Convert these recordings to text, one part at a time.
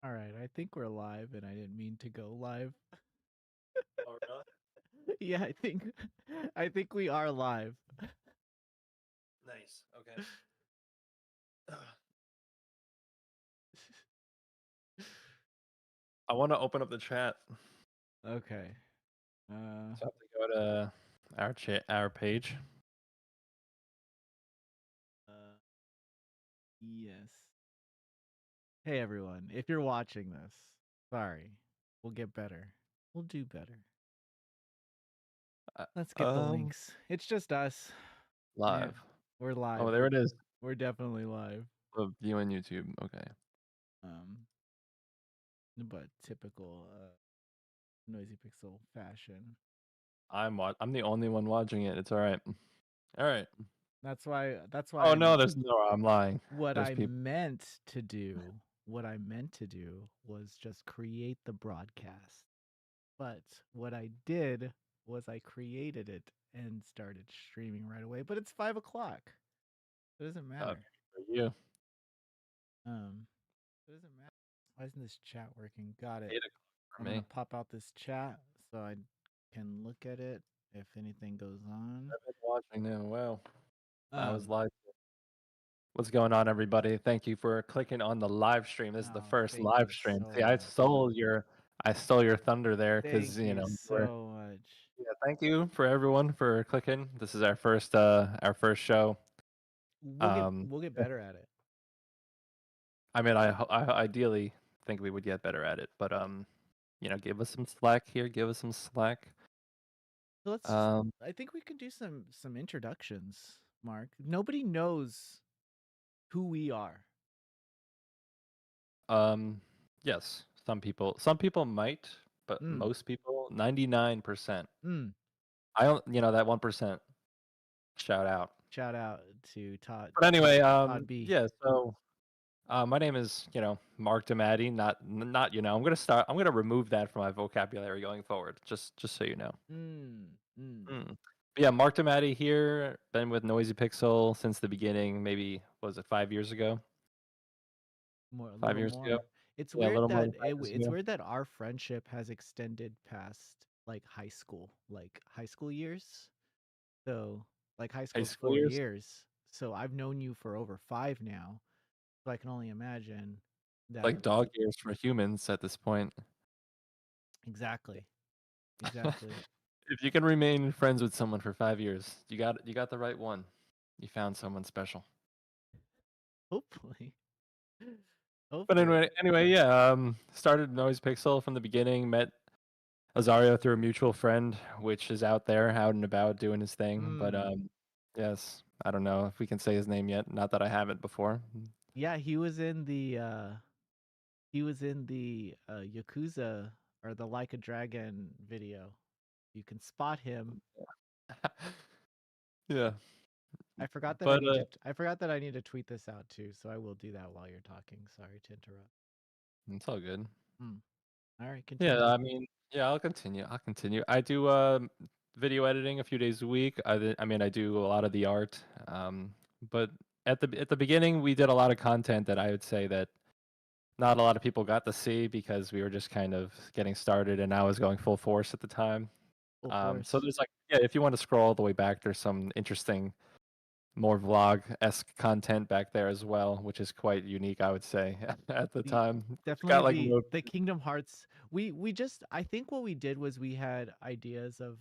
All right, I think we're live, and I didn't mean to go live. Oh, really? Yeah, I think we are live. Nice. Okay. I want to open up the chat. Okay. Uh, So I have to go to our page. yes. Hey everyone, if you're watching this, sorry. We'll get better. We'll do better. Uh, Let's get the Um, links. It's just us. Yeah, live. we're live. Oh, there it is. We're definitely live. The view on YouTube. Okay. Um, but typical Noisy Pixel fashion. I'm the only one watching it. It's all right. All right. That's why Oh no, I'm there's no. I'm lying. what There's I people. meant to do, what I meant to do was just create the broadcast. But what I did was I created it and started streaming right away. But it's 5 o'clock. It doesn't Okay, matter. for you. It doesn't matter. Why isn't this chat working? Got it. 8 o'clock for I'm gonna me. pop out this chat so I can look at it if anything goes on. I've been watching now. Wow. I was Um, live. What's going on, everybody? Thank you for clicking on the live stream. This is the oh, first thank live you stream. so See, much. I stole your thunder there because Thank you we're so much. yeah. Thank you for everyone for clicking. This is our first show. We'll get Yeah, better at it. I mean, I ideally think we would get better at it, but give us some slack here. Give us some slack. So let's just Um, I think we can do some introductions, Mark. Nobody knows who we are. yes, some people might, but Mm. most people, 99%. Mm. I don't, that 1%. Shout out. Shout out to Todd But anyway, Todd B. yeah. So, my name is, Mark Damati. Not, I'm gonna remove that from my vocabulary going forward. Just so you know. Mm. Mm. Mm. But yeah, Mark Damati here. Been with Noisy Pixel since the beginning. Maybe what was it 5 years ago? More a 5 little years ago. more. It's Yeah, a weird little more that than 5 years it's ago. weird that our friendship has extended past like high school years. So, like high High school's school 4 years, years. So I've known you for over 5 now. So I can only imagine that like dog years for humans at this point. exactly. Exactly. If you can remain friends with someone for 5 years, you got the right one. You found someone special. Hopefully. But Hopefully. anyway, yeah. Started Noise Pixel from the beginning. Met Azario through a mutual friend, which is out and about doing his thing. But Mm. yes, I don't know if we can say his name yet. Not that I haven't before. Yeah, he was in the Yakuza or the Like a Dragon video. You can spot him. Yeah, but I forgot that I need to tweet this out too, so I will do that while you're talking. Sorry to interrupt. it's all good. Mm. All right, Yeah, continue. I mean, yeah, I'll continue. I do video editing a few days a week. I mean, I do a lot of the art. But at the beginning, we did a lot of content that I would say that not a lot of people got to see because we were just kind of getting started, and I was going full force at the time. Full So force. there's like, yeah, if you want to scroll all the way back, there's some interesting, more vlog-esque content back there as well, which is quite unique, I would say, at the The time. It's definitely got like the Kingdom Hearts. We just I think what we did was we had ideas of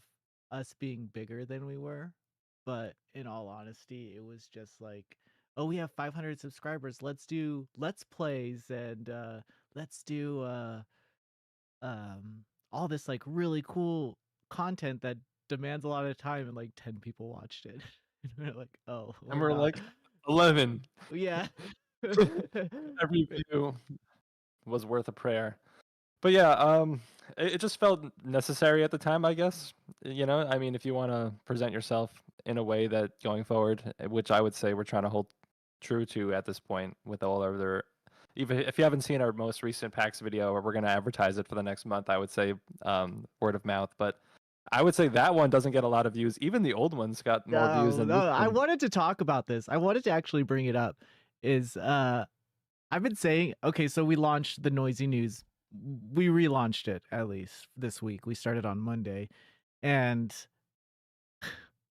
us being bigger than we were, but in all honesty, it was just like, oh, we have 500 subscribers. Let's do let's plays and let's do all this like really cool content that demands a lot of time, and like 10 people watched it. And we're like, oh, and we're we're not. like 11. Yeah. Every view was worth a prayer. But yeah, it just felt necessary at the time, I guess. I mean, if you want to present yourself in a way that going forward, which I would say we're trying to hold true to at this point with all of their, even if you haven't seen our most recent PAX video, or we're going to advertise it for the next month, I would say word of mouth. But I would say that one doesn't get a lot of views. Even the old ones got more views No, than no, this I one. wanted to talk about this. I wanted to actually bring it up. Is I've been saying okay, so we launched the Noisy News. We relaunched it at least this week. We started on Monday, and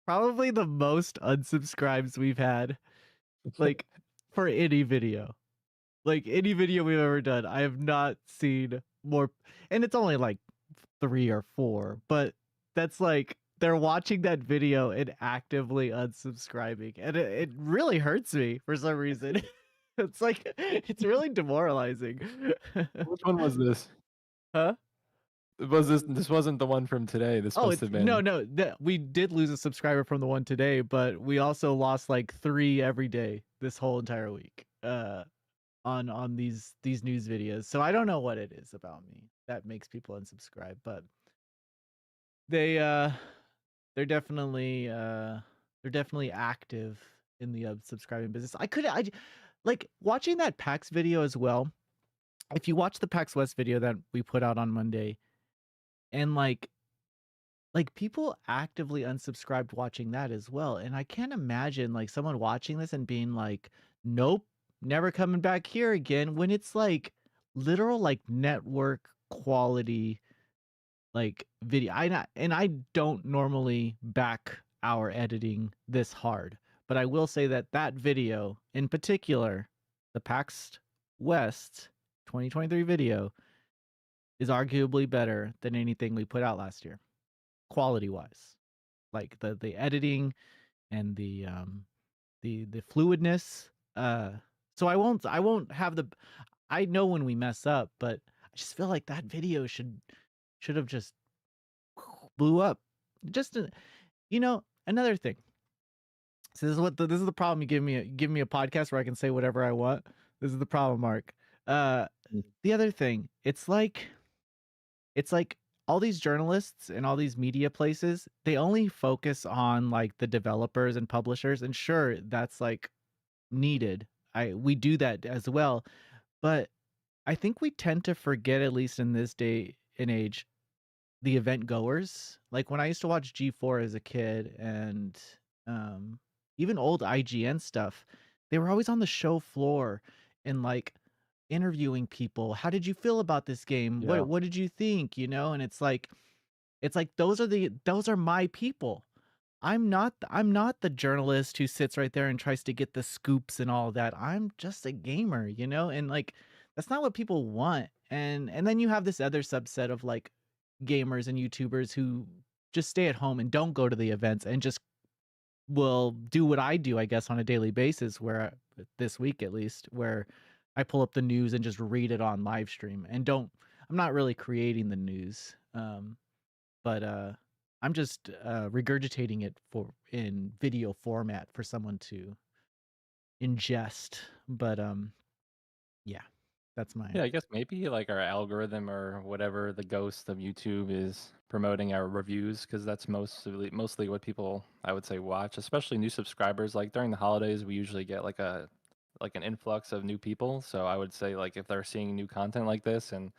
probably the most unsubscribes we've had, like, for any video. Like, any video we've ever done, I have not seen more, and it's only, like, 3 or 4, but that's, like, they're watching that video and actively unsubscribing, and it really hurts me for some reason. It's like it's really demoralizing. Which one was this? Huh? Was this wasn't the one from today, this Oh, must it's have no, been no, we did lose a subscriber from the one today, but we also lost, like, 3 every day this whole entire week, on these news videos. So I don't know what it is about me that makes people unsubscribe, but they, they're definitely, they're definitely active in the unsubscribing business. Like, watching that PAX video as well, if you watch the PAX West video that we put out on Monday, and, like, people actively unsubscribed watching that as well, and I can't imagine, like, someone watching this and being like, "Nope, never coming back here again," when it's, like, literal, like, network quality, like, video. I don't normally back our editing this hard, but I will say that that video in particular, the PAX West 2023 video, is arguably better than anything we put out last year, quality-wise. Like, the editing and the fluidness, so I won't have the I know when we mess up, but I just feel like that video should have just blew up. Just, another thing. So this is the problem. You give me a podcast where I can say whatever I want. This is the problem, Mark. Uh, Mm. the other thing, it's like all these journalists and all these media places, they only focus on like the developers and publishers, and sure, that's like needed. We do that as well, but I think we tend to forget, at least in this day and age, the event goers. Like when I used to watch G4 as a kid and um even old IGN stuff, they were always on the show floor and like interviewing people. How did you feel about this game? Yeah. What did you think, And it's like those are my people. I'm not the journalist who sits right there and tries to get the scoops and all that. I'm just a gamer, And like that's not what people want. And then you have this other subset of like gamers and YouTubers who just stay at home and don't go to the events and just will do what I do, I guess, on a daily basis, where this week at least, where I pull up the news and just read it on live stream and don't I'm not really creating the news. But I'm just regurgitating it for in video format for someone to ingest. But yeah, that's my Yeah, I guess maybe like our algorithm or whatever the ghost of YouTube is promoting our reviews because that's mostly what people I would say watch, especially new subscribers. Like during the holidays, we usually get like an influx of new people. So I would say like if they're seeing new content like this and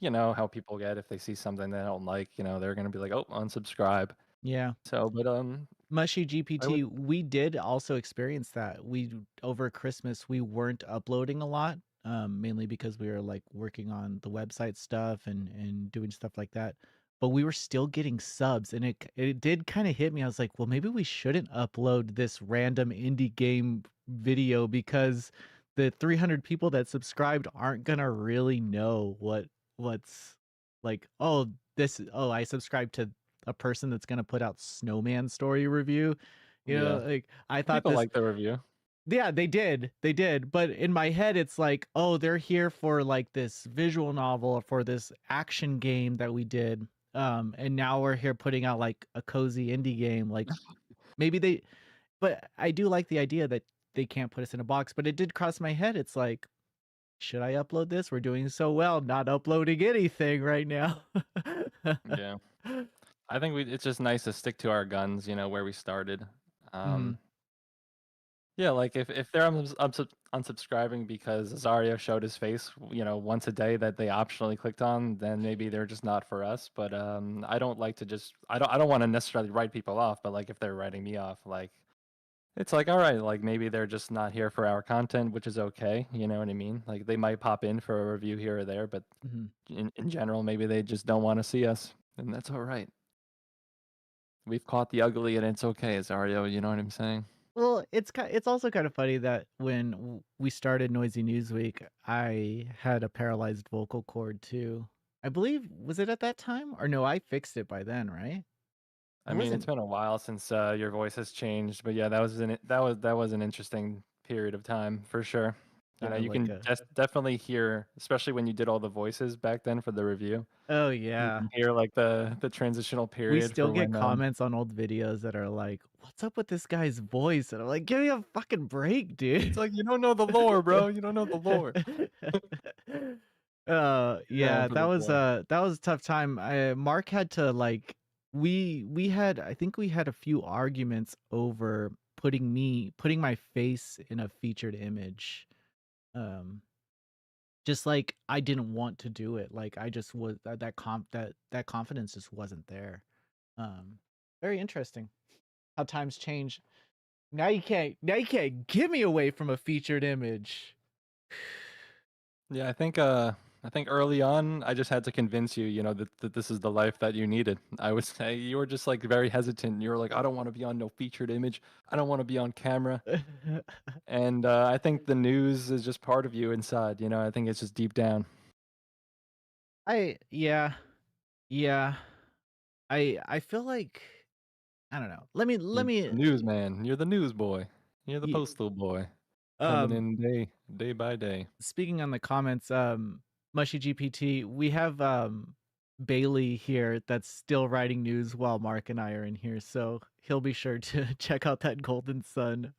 you know how people get if they see something they don't like, they're gonna be like, oh, unsubscribe. yeah. So, but Mushy I would GPT, we did also experience that. Over Christmas, we weren't uploading a lot, mainly because we were like working on the website stuff and doing stuff like that. But we were still getting subs, and it did kind of hit me. I was like, well, maybe we shouldn't upload this random indie game video because the 300 people that subscribed aren't gonna really know what's like. Oh, I subscribed to a person that's gonna put out Snowman Story review. yeah. Like I thought People this like the review. yeah, they did, but in my head it's like, "Oh, they're here for like this visual novel or for this action game that we did." And now we're here putting out like a cozy indie game. Like maybe they but I do like the idea that they can't put us in a box, but it did cross my head. It's like, should I upload this? We're doing so well not uploading anything right now. Yeah. I think it's just nice to stick to our guns, where we started. Mhm. Um, yeah, like if they're unsubscribing because Azario showed his face, once a day that they optionally clicked on, then maybe they're just not for us. But I don't like to just I don't want to necessarily write people off, but like if they're writing me off, like It's like, all right, like maybe they're just not here for our content, which is okay. You know what I mean? Like they might pop in for a review here or there, but Mhm. in general, maybe they just don't want to see us, and that's all right. We've caught the ugly, and it's okay, Azario. You know what I'm saying? Well, it's also kind of funny that when we started Noisy Newsweek, I had a paralyzed vocal cord too. I believe was it at that time or no? I fixed it by then, right? It I mean, it's wasn't. been a while since your voice has changed, but yeah, that was an interesting period of time for sure. You know, I you like can a. definitely hear, especially when you did all the voices back then for the review. Oh You yeah. can hear like the transitional We period still for get when comments on old videos that are like, "What's up with this guy's voice?" And I'm like, "Give me a fucking break, dude." it's like you don't know the lore, bro. You don't know the lore. Yeah, Yeah, for the boy. that was a tough time. Mark had to like we had I think we had a few arguments over putting my face in a featured image. Um just like I didn't want to do it. Like I just was that confidence just wasn't there. Um Very interesting how times change. Now you can't get me away from a featured image. Yeah, I think early on I just had to convince you, you know, that this is the life that you needed. I would say you were just like very hesitant. You were like, I don't want to be on no featured image. I don't want to be on camera. And I think the news is just part of you inside. You know, I think it's just deep down. I yeah, yeah. I feel like I don't know. You're Let me the news man. You're the news boy. You're the y- postal boy, coming um in day by day. speaking on the comments, Mushy GPT, we have Bailey here that's still writing news while Mark and I are in here, so he'll be sure to check out that Golden Sun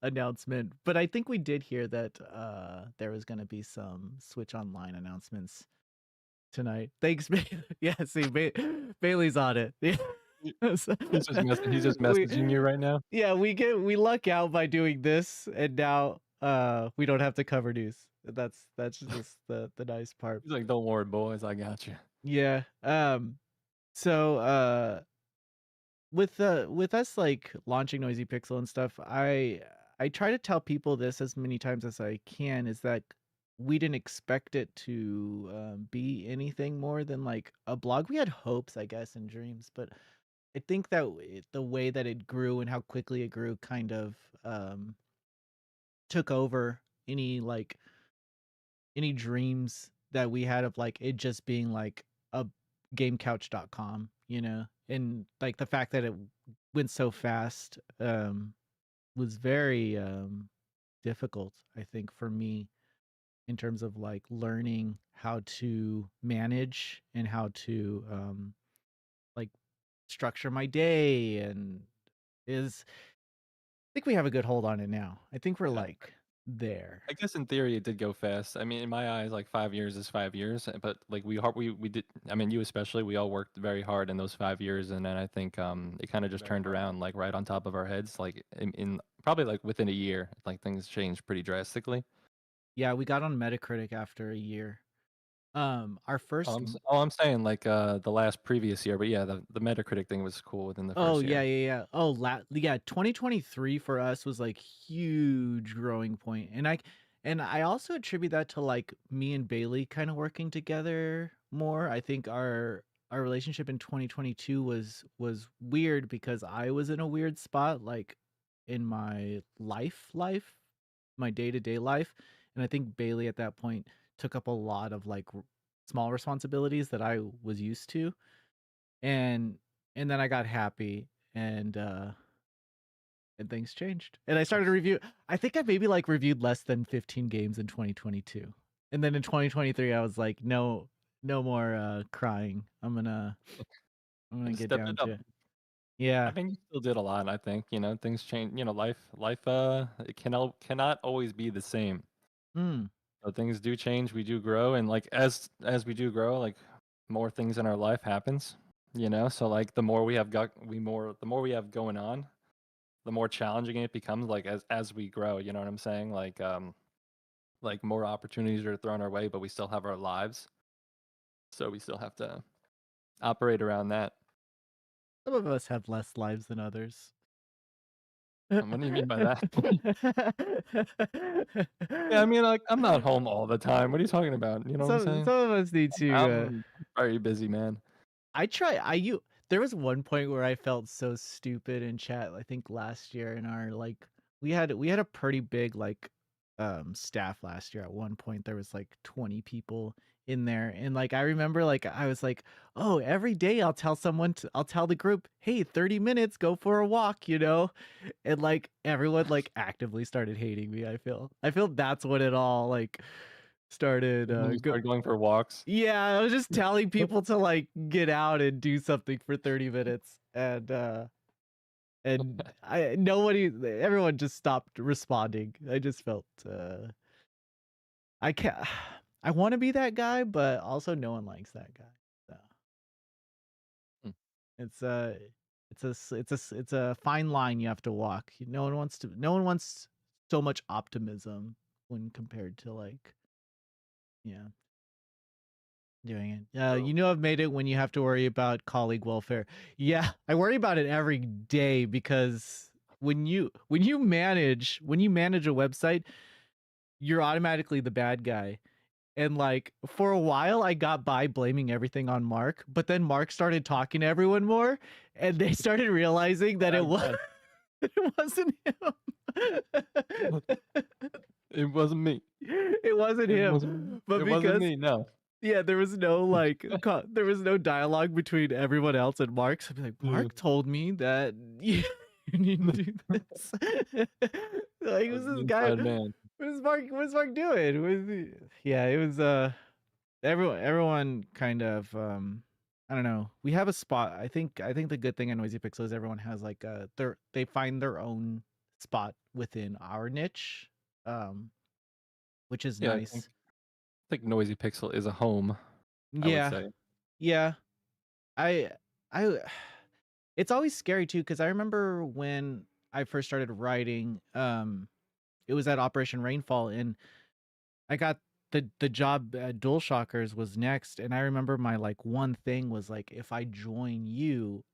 announcement. But I think we did hear that there was going to be some Switch Online announcements tonight. Thanks, Bailey. Yeah, see, Bailey's on it. Yeah. He- So, he's just we messaging you right now. yeah, we luck out by doing this, and now we don't have to cover news. That's just the nice part. He's like, don't worry, boys, I got you. Yeah. So with us like launching Noisy Pixel and stuff, I try to tell people this as many times as I can is that we didn't expect it to be anything more than like a blog. We had hopes, I guess, and dreams, but I think that the way that it grew and how quickly it grew kind of took over any like any dreams that we had of like it just being like a gamecouch.com, you know? And like the fact that it went so fast was very difficult, I think, for me in terms of like learning how to manage and how to like structure my day and is I think we have a good hold on it now. I think we're Yeah. like there. I guess in theory it did go fast. I mean, in my eyes, like 5 years is 5 years, but like we did. I mean, you especially, we all worked very hard in those 5 years, and then I think it kind of just turned around like right on top of our heads, like in probably like within a year, like things changed pretty drastically. Yeah, we got on Metacritic after a year. Our first I'm saying like the last previous year, but yeah, the Metacritic thing was cool within the Oh, first yeah, year. yeah, yeah. Oh, yeah, 2023 for us was like huge growing point. And I also attribute that to like me and Bailey kind of working together more. I think our relationship in 2022 was weird because I was in a weird spot like in my life, my day-to-day life, and I think Bailey at that point took up a lot of like small responsibilities that I was used to. And then I got happy and things changed. And I started to review I think I maybe like reviewed less than 15 games in 2022. And then in 2023 I was like, no, no more crying. I'm I gonna just get stepped down it up. to I yeah. mean, you still did a lot. I think you know things change. You know, life it cannot always be the same. Mm. So things do change, we do grow, and like as we do grow, like more things in our life happens, you know? So like the more we have going on, the more challenging it becomes like as we grow, you know what I'm saying? Like more opportunities are thrown our way, but we still have our lives. So we still have to operate around that. Some of us have less lives than others. What do you mean by that? Yeah, I mean, like, I'm not home all the time. What are you talking about? You know what I'm saying? Some of us need to, I'm a very busy man. I try I you there was one point where I felt so stupid in chat, I think last year in our, like we had a pretty big, like, staff last year. At one point, there was, like, 20 people in there, and, like, I remember, like, I was like, "Oh, every day I'll tell the group, 'Hey, 30 minutes, go for a walk,'" you know? And, like, everyone, like, actively started hating me, I feel. I feel that's when it all, like, started, When you go start going for walks. yeah, I was just telling people to, like, get out and do something for 30 minutes, and I nobody everyone just stopped responding. I just felt, I can't I wanna be that guy, but also no one likes that guy, so Hmm, it's it's a fine line you have to walk. No one wants so much optimism when compared to, like, yeah. Doing it. true. You know I've made it when you have to worry about colleague welfare. Yeah, I worry about it every day because when you manage a website, you're automatically the bad guy. And like for a while I got by blaming everything on Mark, but then Mark started talking to everyone more and they started realizing that Bad guy. it wasn't him. It wasn't me. It wasn't It wasn't me. him. But It wasn't because me, no. yeah, there was no, like, there was no dialogue between everyone else and Mark, so I'd be like, Yeah. "Mark told me that you need to do this." Like, I who's was an this guy? inside man. What's Mark doing? What is he yeah, it was, everyone kind of, I don't know. We have a spot. I think the good thing at Noisy Pixel is everyone has, like, they find their own spot within our niche, um, which is Yeah, nice. I think Noisy Pixel is a home, I would Yeah. say. Yeah. I I it's always scary too because I remember when I first started writing, it was at Operation Rainfall, and I got the job at Dual Shockers was next, and I remember my, like, one thing was, like, "If I join you,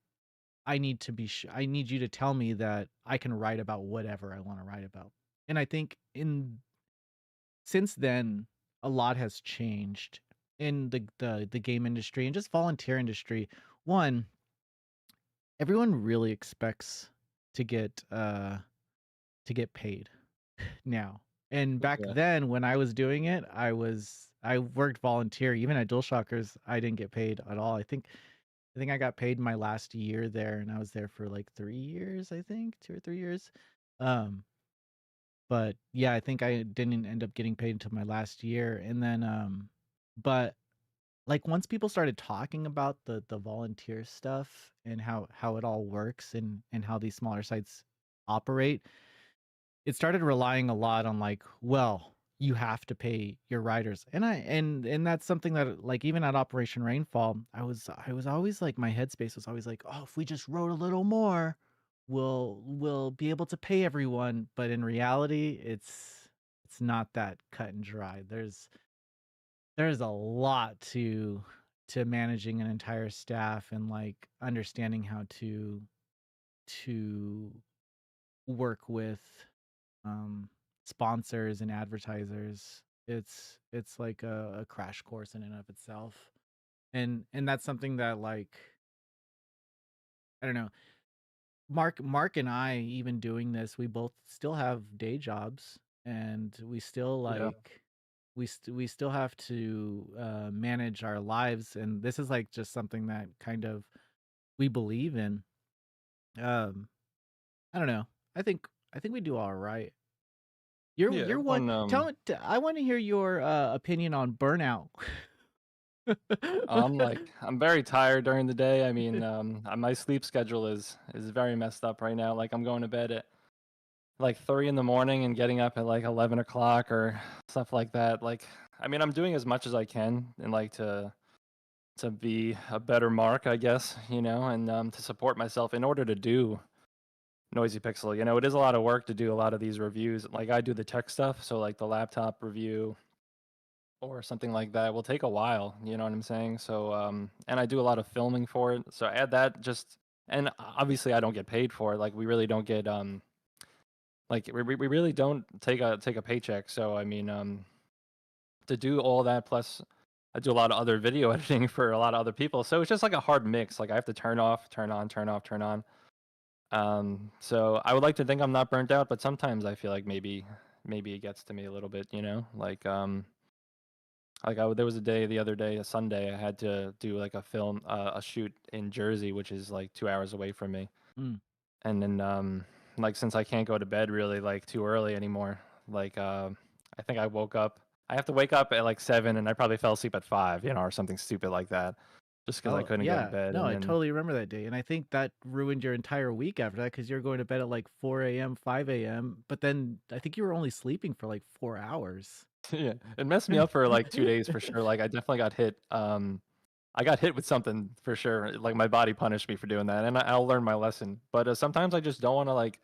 I need you to tell me that I can write about whatever I wanna write about." And I think in since then, a lot has changed in the game industry and just volunteer industry. One, everyone really expects to get paid now. And back Yeah. then when I was doing it, I worked volunteer. Even at DualShockers, I didn't get paid at all. I think I got paid my last year there, and I was there for like 3 years, I think, 2 or 3 years. Um, but yeah, I think I didn't end up getting paid until my last year. And then but like once people started talking about the volunteer stuff and how it all works and how these smaller sites operate, it started relying a lot on like, well, you have to pay your riders. And that's something that like even at Operation Rainfall, I was always like my headspace was always like, oh, if we just wrote a little more, we'll be able to pay everyone. But in reality, it's not that cut and dry. There's a lot to managing an entire staff and like understanding how to work with um sponsors and advertisers. It's like a crash course in and of itself. And that's something that like I don't know. Mark and I even doing this, we both still have day jobs and we still Yeah. like we still have to manage our lives, and this is like just something that kind of we believe in. um I don't know. I think we do all right. Yeah, You're one. everyone, I want to hear your opinion on burnout. I'm very tired during the day. I mean, my sleep schedule is very messed up right now. Like, I'm going to bed at, like, 3 in the morning and getting up at, like, 11 o'clock or stuff like that. Like, I mean, I'm doing as much as I can and, like, to be a better Mark, I guess, and, to support myself in order to do Noisy Pixel. It is a lot of work to do a lot of these reviews. Like, I do the tech stuff, so, like, the laptop review or something like that will take a while, you know what I'm saying? So, and I do a lot of filming for it. So add that just, and obviously I don't get paid for it. Like, we really don't get Like we really don't take a paycheck. So I mean, to do all that plus I do a lot of other video editing for a lot of other people. So it's just like a hard mix. Like I have to turn off, turn on, turn off, turn on. So I would like to think I'm not burnt out, but sometimes I feel like maybe it gets to me a little bit, you know? Like there was a day the other day, a Sunday, I had to do like a shoot in Jersey, which is like 2 hours away from me. Mm. And then like since I can't go to bed really like too early anymore, like I think I woke up. I have to wake up at like 7, and I probably fell asleep at 5, you know, or something stupid like that, just because I Oh, couldn't go to yeah. bed. No, And I then totally remember that day, and I think that ruined your entire week after that because 'cause you're going to bed at, like, 4 AM, 5 AM, but then I think you were only sleeping for, like, 4 hours. yeah, it messed me up for like 2 days for sure. Like I definitely got hit. I got hit with something for sure. Like my body punished me for doing that, and I'll learn my lesson. But sometimes I just don't want to like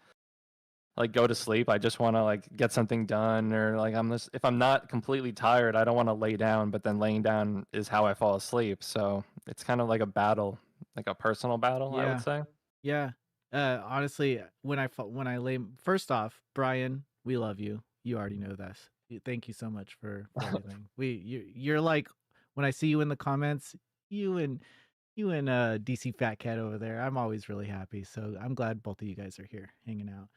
go to sleep. I just want to like get something done, or like I'm just if I'm not completely tired, I don't want to lay down. But then laying down is how I fall asleep. So it's kind of like a battle, like a personal battle, I would Yeah. say. Yeah. Honestly, when I lay first off, Brian, we love you. You already know this. Thank you so much for everything. You're like when I see you in the comments, you and DC Fat Cat over there. I'm always really happy. So I'm glad both of you guys are here hanging out.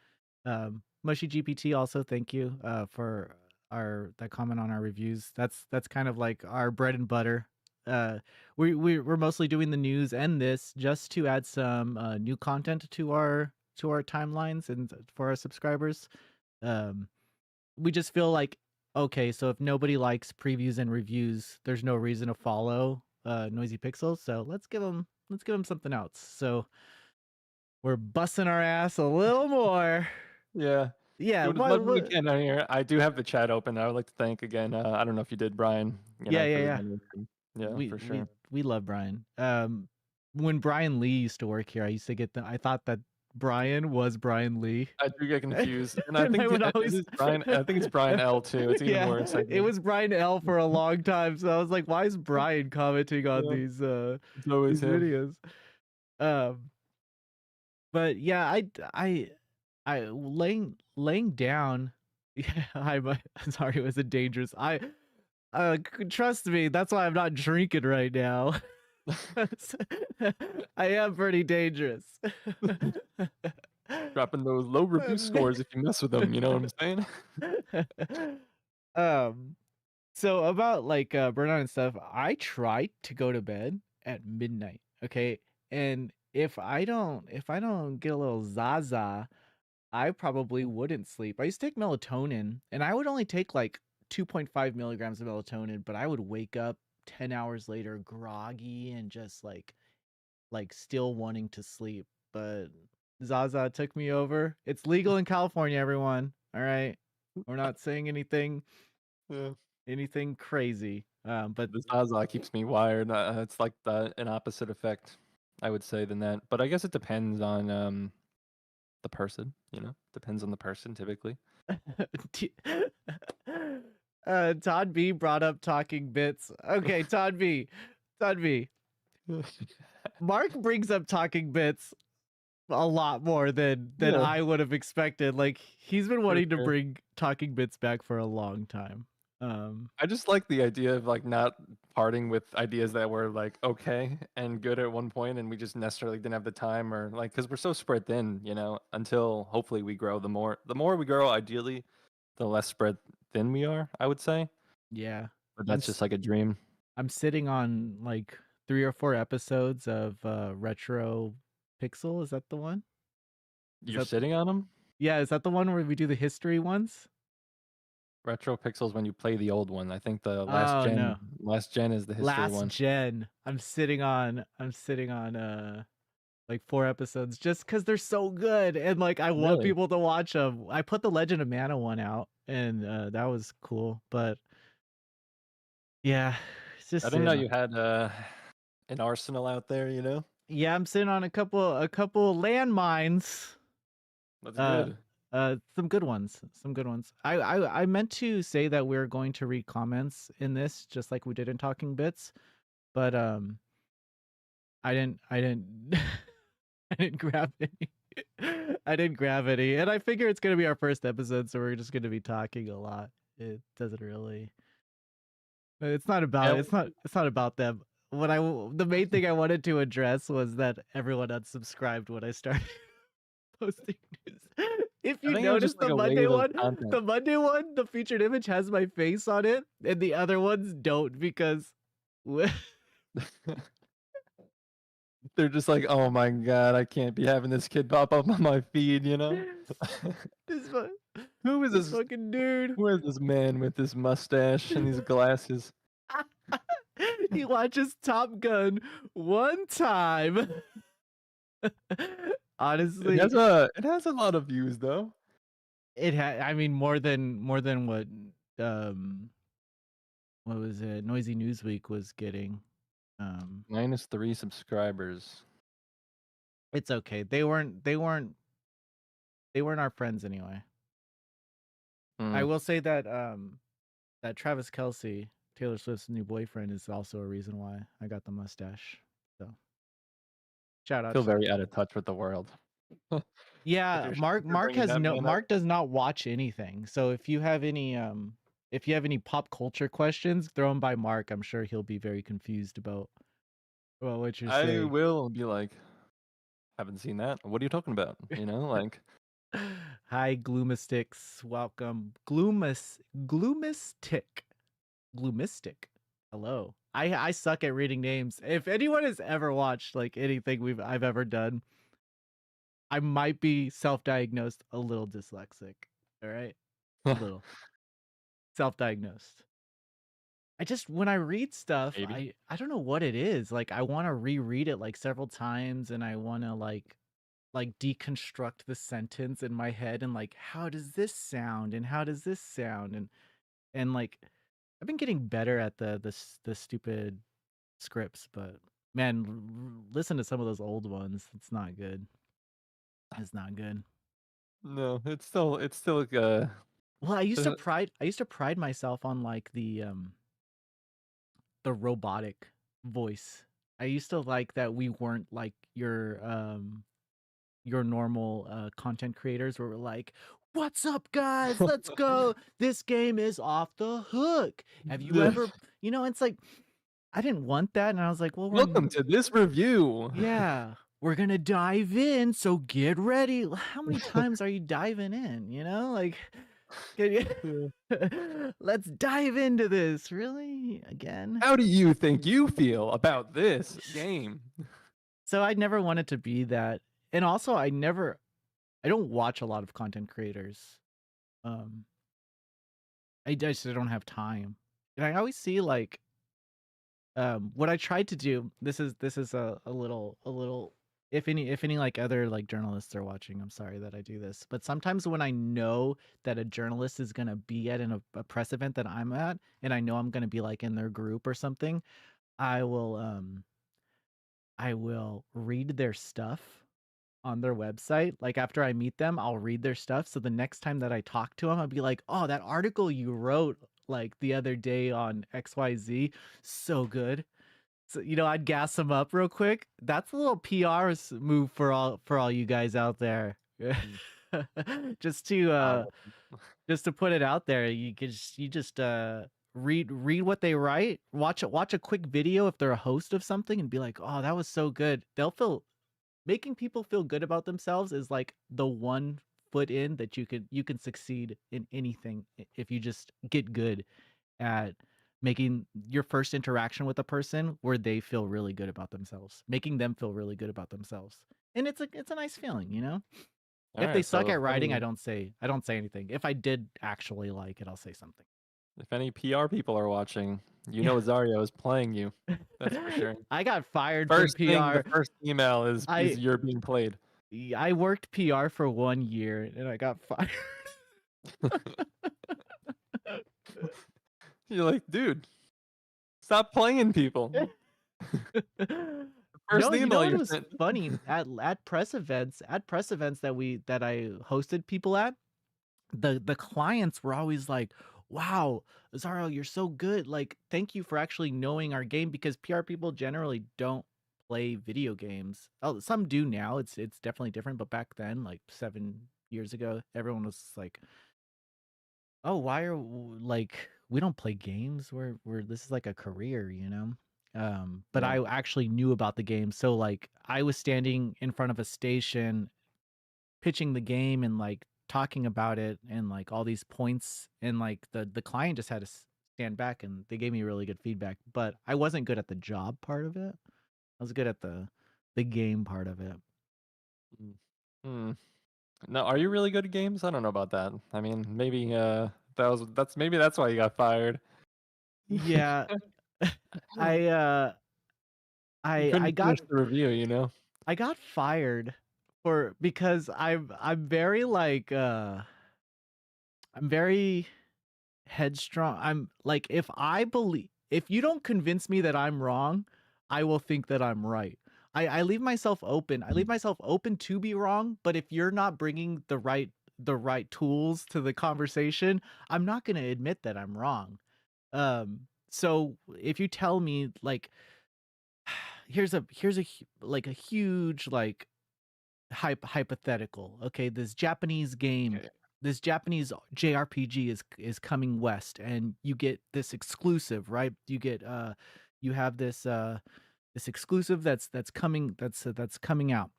Mushy GPT also thank you for our that comment on our reviews. That's kind of like our bread and butter. Uh, we're mostly doing the news and this just to add some new content to our timelines and for our subscribers. Um, we just feel like okay, so if nobody likes previews and reviews, there's no reason to follow Noisy Pixels. So let's give them something else. So we're busting our ass a little more. Yeah. Yeah, Doing as much as we what can out here. I do have the chat open. I would like to thank again. I don't know if you did, Brian. You yeah, know, yeah, for the yeah. donation. Yeah, We for we sure. we love Brian. When Brian Lee used to work here, I used to get I thought that Brian was Brian Lee. I do get confused, and I And I think would it always is Brian. I think it's Brian L too. It's even yeah, worse. I it think. was Brian L for a long time. So I was like, why is Brian commenting on Yeah, it's always these him. videos? Um but yeah, I laying down yeah, I'm sorry, it was a dangerous. Trust me, that's why I'm not drinking right now. I am pretty dangerous. Dropping those low review scores if you mess with them. You know what I'm saying? um, so about like burnout and stuff, I try to go to bed at midnight. Okay, and if I don't get a little zaza, I probably wouldn't sleep. I used to take melatonin, and I would only take like 2.5 milligrams of melatonin, but I would wake up 10 hours later groggy and just like still wanting to sleep. But Zaza took me over. It's legal in California, everyone. All right. We're not saying Yeah. anything crazy. But The Zaza keeps me wired. It's like an opposite effect, I would say, than that. But I guess it depends on the person. You know, depends on the person typically. T- Todd B brought up talking bits. Okay, Todd B. Todd B. Mark brings up talking bits a lot more than Yeah, I would have expected. Like he's been for wanting to sure. bring talking bits back for a long time. I just like the idea of like not parting with ideas that were like okay and good at one point, and we just necessarily didn't have the time or like because we're so spread thin, you know. Until hopefully we grow, the more we grow, ideally, the less spread thin we are. I would say, Yeah. but I'm that's just like a dream. I'm sitting on like 3 or 4 episodes of Retro Pixel. Is that the one? Is You're that sitting on them. Yeah, is that the one where we do the history ones? Retro pixels when you play the old one. I think the Oh no. last gen is the history Last one. gen. I'm sitting on like 4 episodes just cuz they're so good and like I want Really? people to watch them. I put the Legend of Mana one out and that was cool, but yeah, it's I just didn't know sitting on. you had an arsenal out there. You know, Yeah, I'm sitting on a couple landmines. that's Uh, good. some good ones. Some good ones. I meant to say that we're going to read comments in this, just like we did in Talking Bits, but I didn't I didn't I didn't grab any. I didn't grab any, and I figure it's gonna be our first episode, so we're just gonna be talking a lot. It doesn't really. It's not about. Yeah, It's not about them. The main thing I wanted to address was that everyone unsubscribed when I started posting news. If I you think it was notice just like a wave of content. the featured image has my face on it, and the other ones don't because They're just like, "Oh my god, I can't be having this kid pop up on my feed," you know? this fu- Who is this this fucking dude. who is this man with this mustache and these glasses? He watches Top Gun one time. Honestly, It has a lot of views though. I mean more than um what was it? Noisy Newsweek was getting. Um -3 subscribers. it's okay. They weren't our friends anyway. I Mm, will say that that Travis Kelsey, Taylor Swift's new boyfriend, is also a reason why I got the mustache. So shout feel outs to very out of touch with the world. If yeah, you're Mark bringing has that no man up. Mark does not watch anything. So if you have any pop culture questions, throw them by Mark. I'm sure he'll be very confused about what you're I saying. will be like, "Haven't seen that. What are you talking about?" You know, like, Hi, Gloomistics. Welcome. Gloomistic. Gloomistic. Hello. I suck at reading names. If anyone has ever watched like anything I've ever done, I might be self-diagnosed a little dyslexic. All right? A little. Self-diagnosed. I just when I read stuff, maybe. I don't know what it is. Like I want to reread it like several times and I want to like deconstruct the sentence in my head and like how does this sound and how does this sound and like I've been getting better at the stupid scripts, but man, listen to some of those old ones. It's not good. It's not good. No, it's still, Well, uh, I used to pride myself on like the robotic voice. I used to like that we weren't like your normal content creators where we're like, "What's up, guys? Let's go! This game is off the hook." Have you ever, it's like I didn't want that, and I was like, "Well, "Welcome to this review." yeah, we're gonna dive in, so get ready." How many times are you diving in? Like, can Yeah. let's dive into this. Really, again? "How do you think you feel about this game?" So I never wanted to be that, and also I don't watch a lot of content creators. Um, I just don't have time, and I always see like what I tried to do. This is a little. If any like other like journalists are watching, I'm sorry that I do this. But sometimes when I know that a journalist is gonna be at a press event that I'm at, and I know I'm gonna be like in their group or something, I will I will read their stuff on their website. Like after I meet them, I'll read their stuff. So the next time that I talk to them, I'll be like, "Oh, that article you wrote like the other day on XYZ, so good." So I'd gas them up real quick. That's a little PR move for all you guys out there. Mm, just to ah, uh well, just to put it out there, you just read what they write, watch a quick video if they're a host of something and be like, "Oh, that was so good." They'll feel making people feel good about themselves is like the one foot in that you can succeed in anything if you just get good at making your first interaction with a person where they feel really good about themselves, making them feel really good about themselves. And it's a nice feeling. If they alright, suck so at writing, I don't say anything. If I did actually like it, I'll say something. if any PR people are watching, you Yeah. know Zario is playing you. That's for sure. I got fired from First thing, the PR. first email is I you're being played. I worked PR for 1 year and I got fired. You're like, "Dude, stop playing people." The first No, you know email what you was sent. funny? At press events that I hosted people at, the clients were always like, "Wow, Zaro, you're so good. Like, thank you for actually knowing our game," because PR people generally don't play video games. Oh, some do now. It's definitely different, but back then, like 7 years ago, everyone was like, "Oh, why are like we don't play games. We're this is like a career, you know." But Yeah. I actually knew about the game, so like I was standing in front of a station pitching the game and like talking about it and like all these points, and like the client just had to stand back and they gave me really good feedback, but I wasn't good at the job part of it. I was good at the game part of it. Mm. Hmm. No, are you really good at games? I don't know about that. I mean, maybe that's maybe that's why you got fired. Yeah, I You I couldn't finish got the review, you know? I got fired for because I'm very like I'm very headstrong. I'm like, if you don't convince me that I'm wrong, I will think that I'm right. I leave myself open. I leave Mm. myself open to be wrong, but if you're not bringing the right tools to the conversation, I'm not going to admit that I'm wrong. So if you tell me like like a huge like hypothetical. Okay, Okay. this Japanese JRPG is coming west, and you get this exclusive, right? You have this exclusive that's coming out.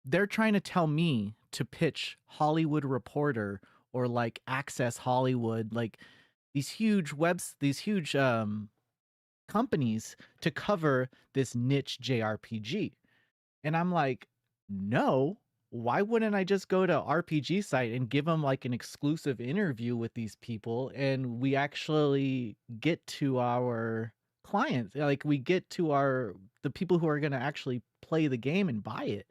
They're trying to tell me to pitch Hollywood Reporter or like Access Hollywood, like these huge companies to cover this niche JRPG. And I'm like, "No, why wouldn't I just go to RPG site and give them like an exclusive interview with these people and we actually get to our clients, like we get to the people who are going to actually play the game and buy it."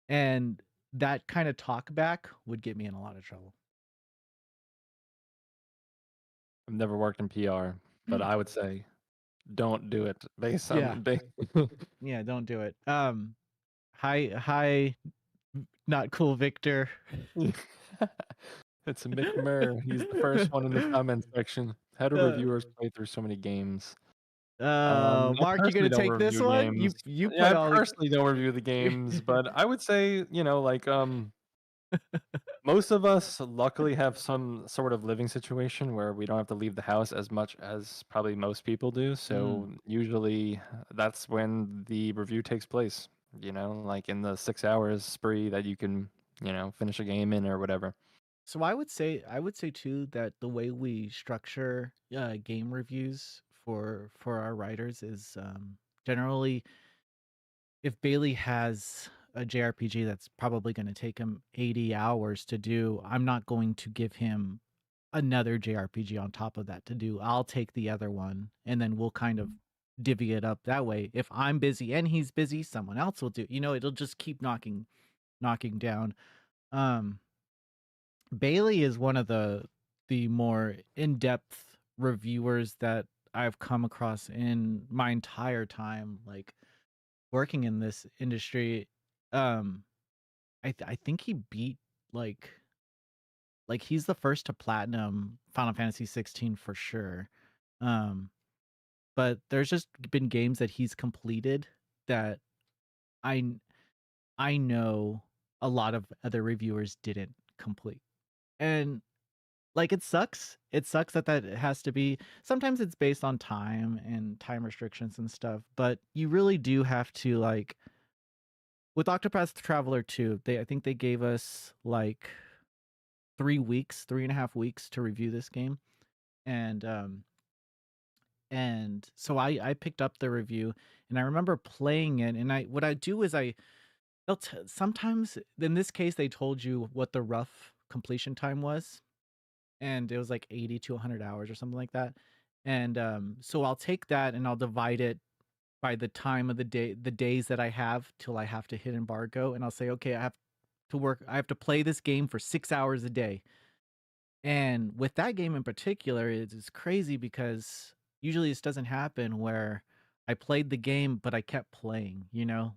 And that kind of talk back would get me in a lot of trouble. I've never worked in PR, but I would say don't do it based Yeah. on ba Yeah, don't do it. Hi, not cool Victor. It's Mick Murr. He's the first one in the comment section. How do Uh, reviewers play through so many games? I Mark, you personally gonna don't take this review one? games. You Yeah, play I all the personally don't review the games, but I would say, like, most of us luckily have some sort of living situation where we don't have to leave the house as much as probably most people do. So Mm. usually that's when the review takes place, like in the 6 hours spree that you can, finish a game in or whatever. So I would say too that the way we structure game reviews for our writers is generally if Bailey has a JRPG that's probably going to take him 80 hours to do, I'm not going to give him another JRPG on top of that to do. I'll take the other one and then we'll kind of divvy it up that way. If I'm busy and he's busy, someone else will do. It'll just keep knocking down. Um Bailey is one of the more in-depth reviewers that I've come across in my entire time like working in this industry. Um I think he beat like he's the first to platinum Final Fantasy 16 for sure. Um but there's just been games that he's completed that I I know a lot of other reviewers didn't complete. And like, it sucks. It sucks that that has to be sometimes it's based on time and time restrictions and stuff, but you really do have to, like with Octopath Traveler 2, I think they gave us, like, 3 weeks, 3.5 weeks to review this game, and, so I picked up the review, and I remember playing it, and what I do is they'll sometimes in this case, they told you what the rough completion time was, and it was like 80 to 100 hours or something like that. And so I'll take that and I'll divide it by the time of the days that I have till I have to hit embargo. And I'll say, okay, I have to play this game for 6 hours a day. And with that game in particular, it's crazy because usually this doesn't happen where I played the game, but I kept playing,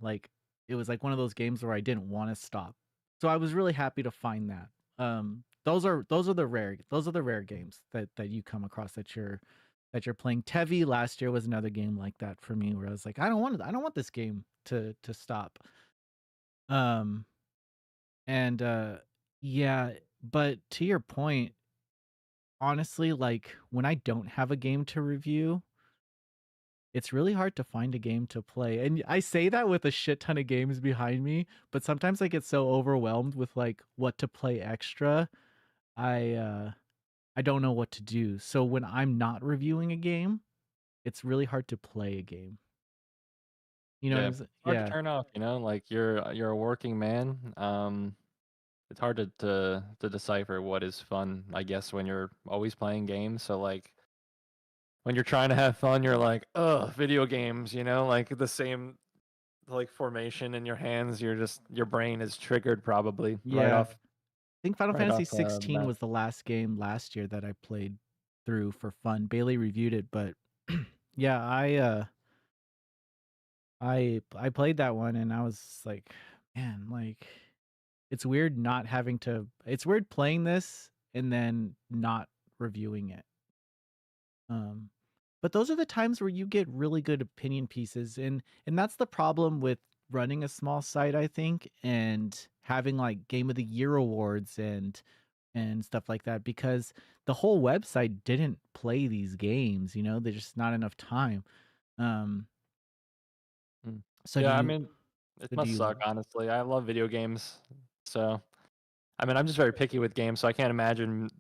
like it was like one of those games where I didn't want to stop. So I was really happy to find that. Those are the rare games that you come across that you're that you're playing. Tevi last year was another game like that for me, where I was like, I don't want this game to stop. Um, and yeah, but to your point, honestly, like when I don't have a game to review, it's really hard to find a game to play. And I say that with a shit ton of games behind me, but sometimes I get so overwhelmed with like what to play extra. I uh I don't know what to do. So when I'm not reviewing a game, it's really hard to play a game. You know what Yeah, I'm it's saying? hard to Yeah. turn off, you know, like you're a working man. It's hard to decipher what is fun, I guess, when you're always playing games. So like when you're trying to have fun, you're like, ugh, video games, you know, like the same like formation in your hands. You're just your brain is triggered probably Yeah. I think Final right Fantasy off the 16 bat. was the last game last year that I played through for fun. Bailey reviewed it, but yeah, I played that one and I was like, man, like it's weird not having to it's weird playing this and then not reviewing it. Um but those are the times where you get really good opinion pieces, and that's the problem with running a small site, I think, and having like game of the year awards and stuff like that, because the whole website didn't play these games, you know, there's just not enough time. Um Mm. so do Yeah, I you mean, it so do must suck, you honestly. I love video games. So, I mean, I'm just very picky with games, so I can't imagine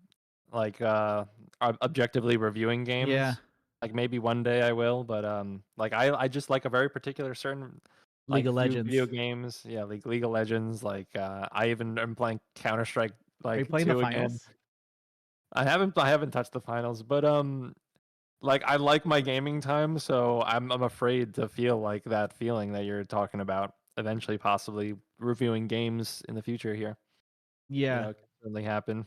like objectively reviewing Yeah, games. Like maybe one day I will, but like I just like a very particular certain League like of few video Legends. games. Yeah, like League of Legends, like I even am playing Counter-Strike Are you like playing the 2 again. finals? I haven't touched the finals, but like I like my gaming time, so I'm afraid to feel like that feeling that you're talking about eventually possibly reviewing games in the future here. You Yeah. know, it can certainly happen.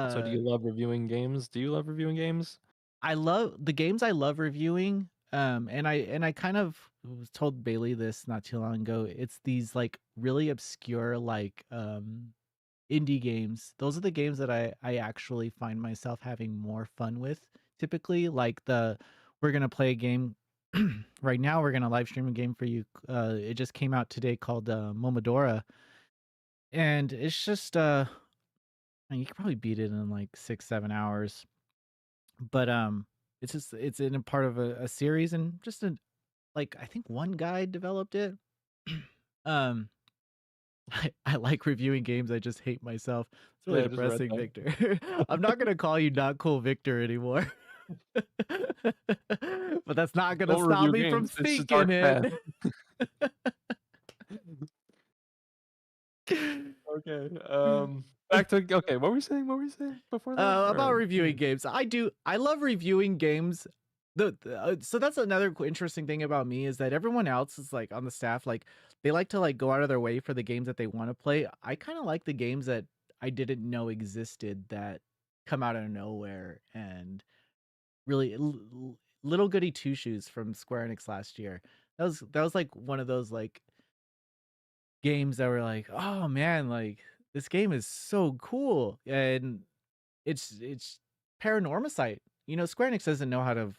So do uh you love reviewing games? Do you love reviewing games? I love the games I love reviewing. And I kind of was told Bailey this not too long ago. It's these like really obscure like indie games. Those are the games that I actually find myself having more fun with. Typically, like the we're gonna play a game right now. We're gonna live stream a game for you. It just came out today called Momodora, and it's just you could probably beat it in like 6 7 hours. But it's just it's in a part of a series, and just a like I think one guy developed it. um I like reviewing games. I just hate myself. It's really Yeah, I just read depressing, that. Victor. I'm not gonna call you not cool Victor anymore. But that's not gonna Don't stop review me from games. It's just dark speaking it. path. Okay. Back to okay. What were we saying? What were we saying before that? About Or reviewing games. I love reviewing games. So that's another interesting thing about me is that everyone else is like on the staff, like they like to like go out of their way for the games that they want to play. I kind of like the games that I didn't know existed that come out of nowhere, and really little goody two shoes from Square Enix last year. That was like one of those like games that were like, oh man, like this game is so cool, and it's Paranormasight. You know, Square Enix doesn't know how to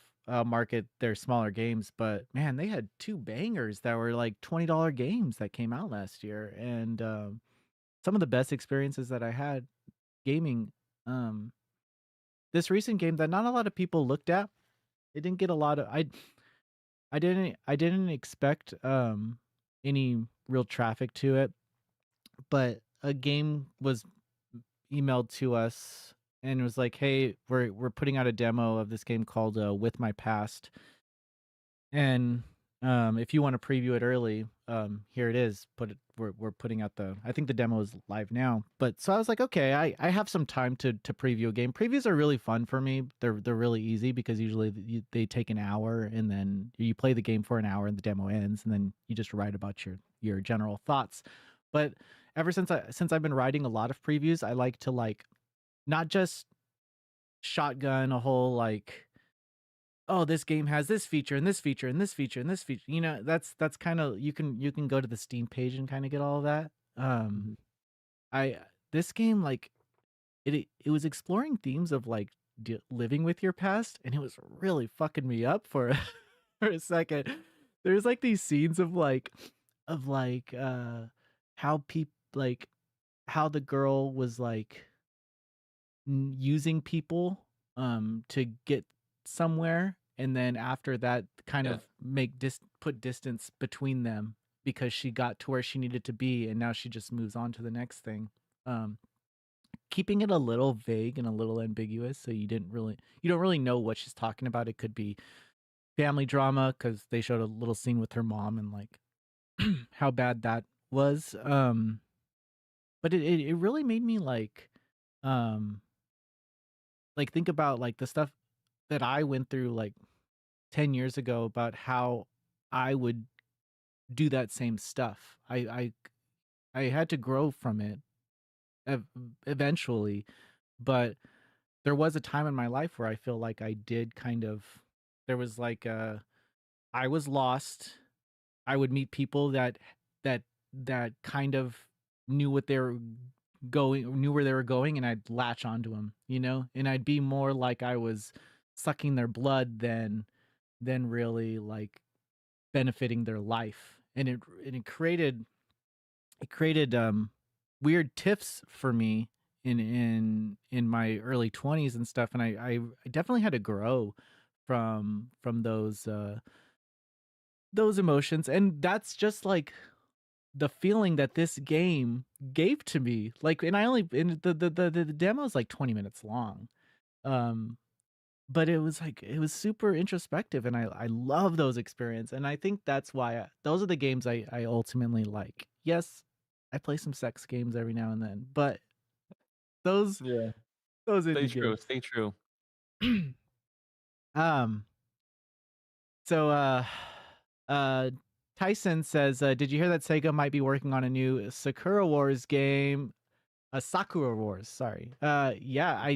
market their smaller games, but man, they had two bangers that were like $20 games that came out last year, and some of the best experiences that I had gaming. Um, this recent game that not a lot of people looked at, it didn't get a lot of. I didn't expect any real traffic to it, but a game was emailed to us and was like, "Hey, we're putting out a demo of this game called With My Past, and if you want to preview it early, here it is. We're putting out the. I think the demo is live now, but so I was like, okay, I have some time to preview a game. Previews are really fun for me. They're really easy because usually they take an hour, and then you play the game for an hour and the demo ends, and then you just write about your general thoughts. But ever since I've been writing a lot of previews, I like to like not just shotgun a whole like, oh, this game has this feature and this feature and this feature and this feature. You know, that's kind of you can go to the Steam page and kind of get all of that. Um Mhm. I this game like it was exploring themes of like living with your past, and it was really fucking me up for for a second. There's like these scenes of like how people like how the girl was like using people to get somewhere, and then after that kind Yeah. of put distance between them because she got to where she needed to be, and now she just moves on to the next thing. um Keeping it a little vague and a little ambiguous, so you don't really know what she's talking about. It could be family drama because they showed a little scene with her mom and like how bad that was. But it really made me um like think about like the stuff that I went through like 10 years ago about how I would do that same stuff. I had to grow from it ev- eventually, but there was a time in my life where I feel like I did kind of there was like I was lost. I would meet people that that kind of knew what they were knew where they were going, and I'd latch onto them, you know? And I'd be more like I was sucking their blood than really like benefiting their life. And it created weird tiffs for me in my early 20s and stuff, and I definitely had to grow from those emotions, and that's just like the feeling that this game gave to me. Like, and I only and the demo is like 20 minutes long. Um but it was like it was super introspective, and I love those experience, and I think that's why those are the games I ultimately like. Yes, I play some sex games every now and then, but those Yeah. those Stay indie true, games. stay true. um so uh Tyson says, did you hear that Sega might be working on a new Sakura Wars game? Sakura Wars, sorry. Yeah,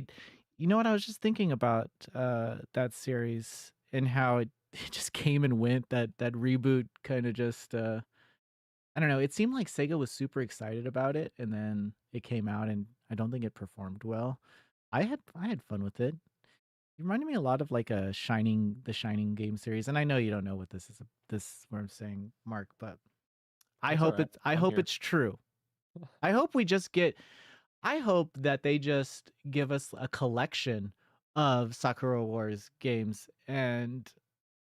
you know what, I was just thinking about that series and how it just came and went. That reboot kind of just I don't know, it seemed like Sega was super excited about it, and then it came out and I don't think it performed well. I had fun with it. It reminded me a lot of like the Shining game series, and I know you don't know what this is. This is what I'm saying, Mark, but That's alright. I I'm hope here. it's true. I hope we just get I hope that they just give us a collection of Sakura Wars games, and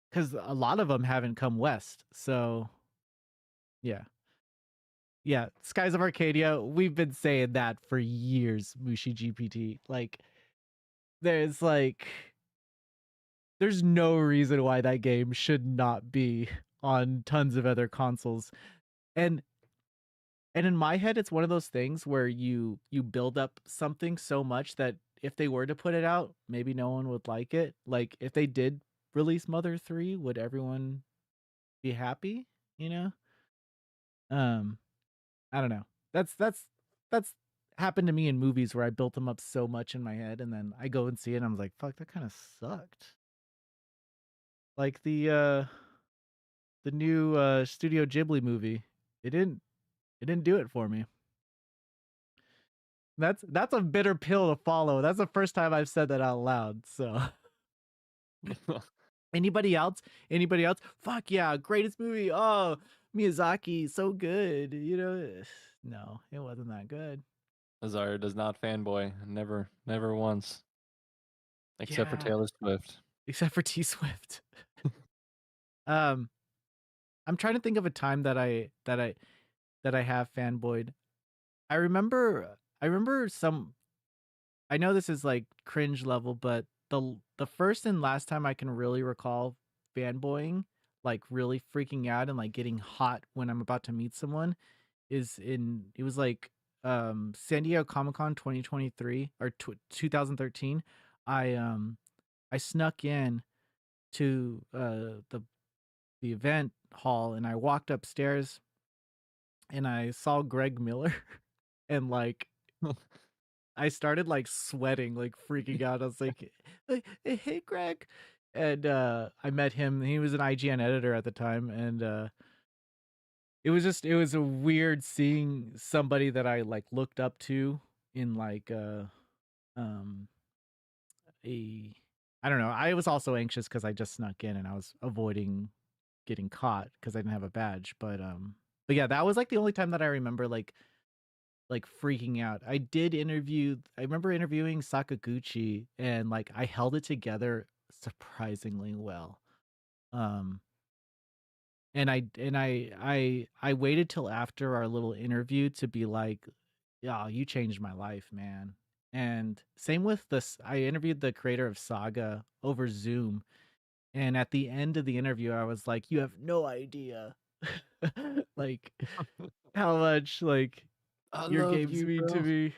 because a lot of them haven't come west. So yeah, yeah. Skies of Arcadia. We've been saying that for years. Mushi GPT. There's like there's no reason why that game should not be on tons of other consoles. And And in my head, it's one of those things where you build up something so much that if they were to put it out, maybe no one would like it. Like if they did release Mother 3, would everyone be happy? You know? Um, I don't know. That's happened to me in movies where I built them up so much in my head, and then I go and see it and I'm like, fuck, that kind of sucked. Like the new Studio Ghibli movie. It didn't do it for me. That's a bitter pill to follow. That's the first time I've said that out loud. So anybody else? Anybody else? Fuck yeah, greatest movie. Oh, Miyazaki, so good. You know, no, it wasn't that good. Azar does not fanboy. Never, never once. Except for Yeah, Taylor Swift. except for T Swift. Um, I'm trying to think of a time that I have fanboyed. I remember some. I know this is like cringe level, but the first and last time I can really recall fanboying, like really freaking out and like getting hot when I'm about to meet someone, is in it was like San Diego Comic-Con 2023 or 2013. I snuck in to the event hall, and I walked upstairs and I saw Greg Miller and like I started like sweating, like freaking out. I was like, Hey Greg." And I met him. He was an IGN editor at the time, and it was a weird seeing somebody that I like looked up to in um a I don't know. I was also anxious because I just snuck in and I was avoiding getting caught because I didn't have a badge. But yeah, that was like the only time that I remember like freaking out. I remember interviewing Sakaguchi and like I held it together surprisingly well. Um and I waited till after our little interview to be like, "Yeah, you changed my life, man." And same with this I interviewed the creator of Saga over Zoom, and at the end of the interview, I was like, "You have no idea, like, how much, like, I your love games you, mean to bro. me."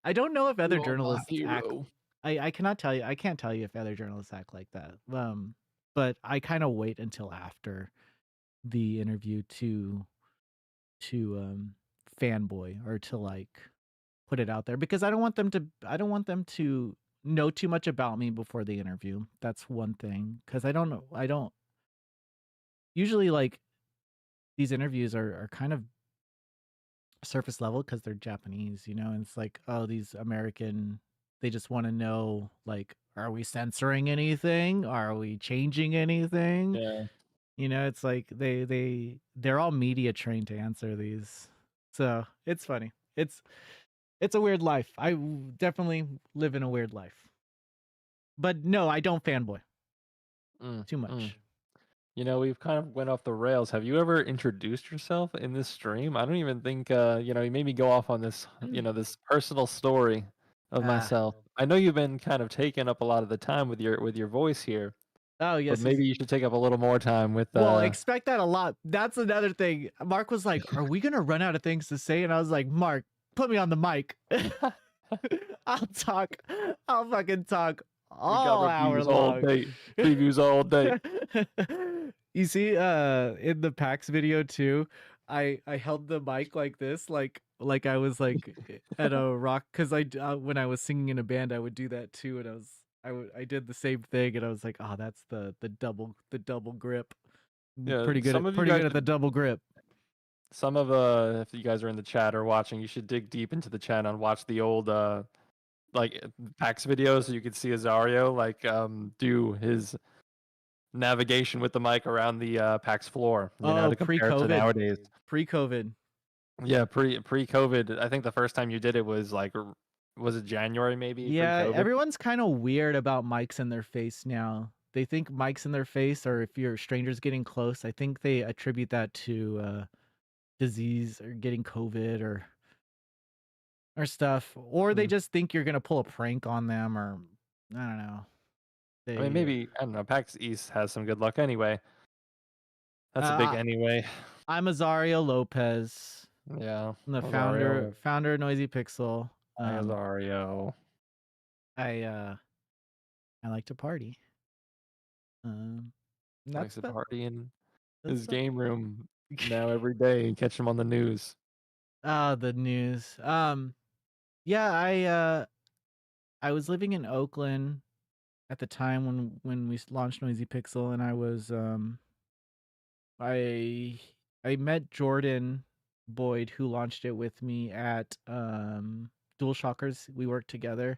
I don't know if You other are my journalists act hero. I cannot tell you I can't tell you if other journalists act like that, but I kinda wait until after the interview to fanboy or to, like, put it out there because I don't want them to know too much about me before the interview. That's one thing because I don't usually, like, these interviews are kind of surface level because 'cause they're Japanese, you know, and it's like, "Oh, these American they just wanna know, like, are we censoring anything? Are we changing anything?" Yeah. You know, it's like they're all media trained to answer these. So, it's funny. It's a weird life. Definitely live in a weird life. But no, I don't fanboy Mm, too mm. much. You know, we've kind of went off the rails. Have you ever introduced yourself in this stream? I don't even think, you made me go off on this, this personal story of Ah. myself. I know you've been kind of taking up a lot of the time with your voice here, Oh, but yes, yes. maybe you should take up a little more time with, Well, expect that a lot. That's another thing. Mark was like, "Are we gonna run out of things to say?" And I was like, "Mark, put me on the mic. I'll talk. I'll fucking talk we got all hour reviews all long." day, previews all day. You see, in the PAX video too, I held the mic like this, like I was like at a rock because when I was singing in a band, I would do that too, and I did the same thing, and I was like, oh, that's the double grip. Yeah, Pretty good at the double grip. some of if you guys are in the chat or watching, you should dig deep into the channel and watch the old like PAX videos so you could see Azario like do his navigation with the mic around the PAX floor, Oh, to compare to pre-COVID, nowadays. pre-COVID. Yeah, pre-COVID. I think the first time you did it was like was it January maybe Yeah, pre-COVID? everyone's kind of weird about mics in their face now. They think mics in their face, or if you're strangers getting close, I think they attribute that to disease or getting COVID or stuff, or they Hmm. just think you're gonna pull a prank on them, or I don't know. I mean, They, maybe I don't know. PAX East has some good luck anyway. That's a big uh, anyway. I'm Azario Lopez, Yeah, I'm the Azario, founder of Noisy Pixel. hi Azario. I I like to party. Um, Likes that's to the party in that's his the game room now every day and catch him on the news. ah the news. Yeah, I was living in Oakland at the time when we launched Noisy Pixel, and I I met Jordan Boyd, who launched it with me at DualShockers. We worked together,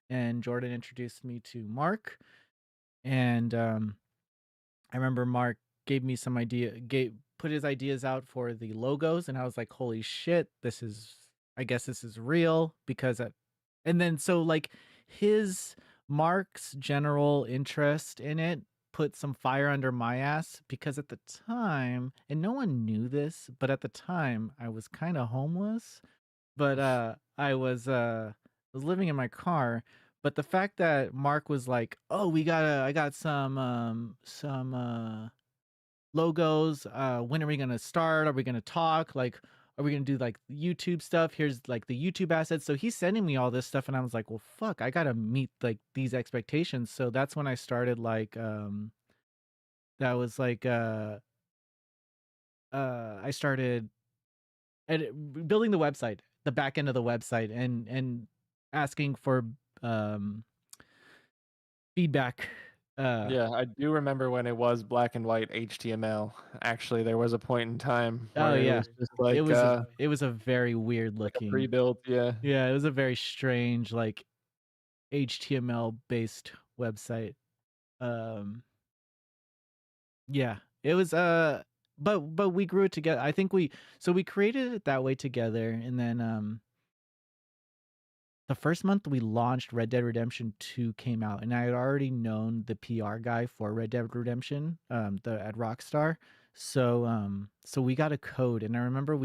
and Jordan introduced me to Mark. And I remember Mark gave me some gave put his ideas out for the logos, and I was like, "Holy shit, I guess this is real." And then so like his Mark's general interest in it put some fire under my ass because at the time, and no one knew this, but at the time I was kind of homeless, but was living in my car. But the fact that Mark was like, "Oh, I got some logos. When are we gonna start? Are we gonna talk? Like, are we gonna do like YouTube stuff? Here's like the YouTube assets." So he's sending me all this stuff, and I was like, "Well, fuck, I gotta meet like these expectations." So that's when I started that was like I started building the website, the back end of the website, and asking for um feedback. Yeah, I do remember when it was black and white HTML. Actually, there was a point in time Oh where it yeah, was just like it was a very weird like a looking. pre-built, yeah. Yeah, it was a very strange like HTML based website. Um, yeah, it was but we grew it together. I think we created it that way together, and then the first month we launched, Red Dead Redemption 2 came out, and I had already known the PR guy for Red Dead Redemption, at Rockstar. So we got a code, and I remember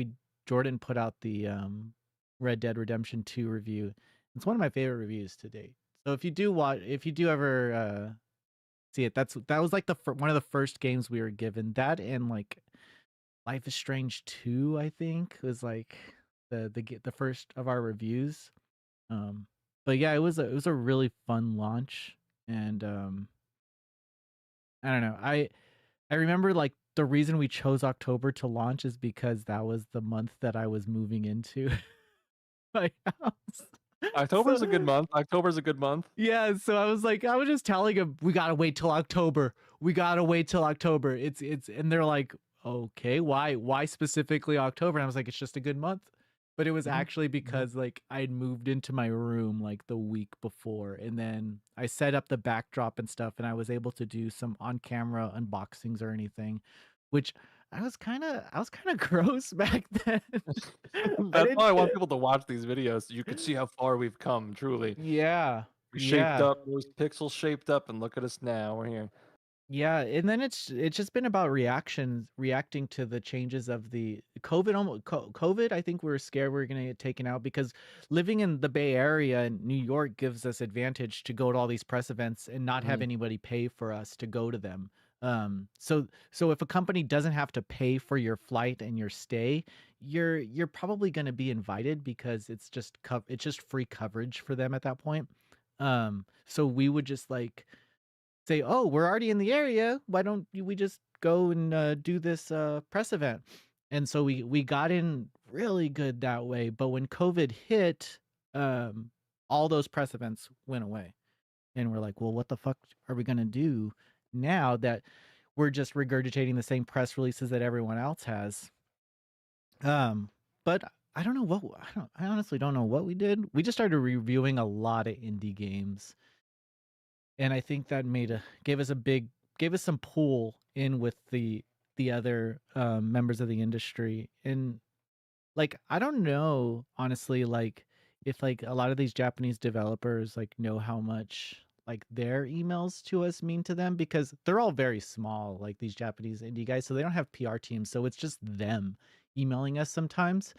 Jordan put out the Red Dead Redemption 2 review. It's one of my favorite reviews to date. So if you do ever see it, that was like one of the first games we were given. That and like Life is Strange 2, I think, was like the first of our reviews. um, but yeah, it was a really fun launch, and I don't know. I remember like the reason we chose October to launch is because that was the month that I was moving into my house. October's a good So month. October's a good month. yeah, so I was just telling him we gotta wait till October. We gotta wait till October. And they're like, okay, why specifically October? And I was like, it's just a good month. But it was Mhm, actually mhm. because like I'd moved into my room like the week before, and then I set up the backdrop and stuff, and I was able to do some on-camera unboxings or anything, which I was kind of gross back then. I That's why didn't. I want people to watch these videos. You could see how far we've come, truly. Yeah, We shaped yeah. up, those pixels shaped up, and look at us now, we're here. Yeah, and then it's just been about reacting to the changes of the COVID. I think we were scared we were gonna get taken out because living in the Bay Area and New York gives us advantage to go to all these press events and not have Mhm. anybody pay for us to go to them. So if a company doesn't have to pay for your flight and your stay, you're probably gonna be invited because it's just free coverage for them at that point. So we would just like say, "Oh, we're already in the area. Why don't we just go and do this press event?" And so we got in really good that way. But when COVID hit, um, all those press events went away, and we're like, "Well, what the fuck are we gonna do now that we're just regurgitating the same press releases that everyone else has?" Um, but I don't know what I honestly don't know what we did. We just started reviewing a lot of indie games, and I think that gave us some pull in with the other members of the industry. And like I don't know honestly, like if like a lot of these Japanese developers like know how much like their emails to us mean to them, because they're all very small, like these Japanese indie guys, so they don't have PR teams, so it's just them emailing us sometimes.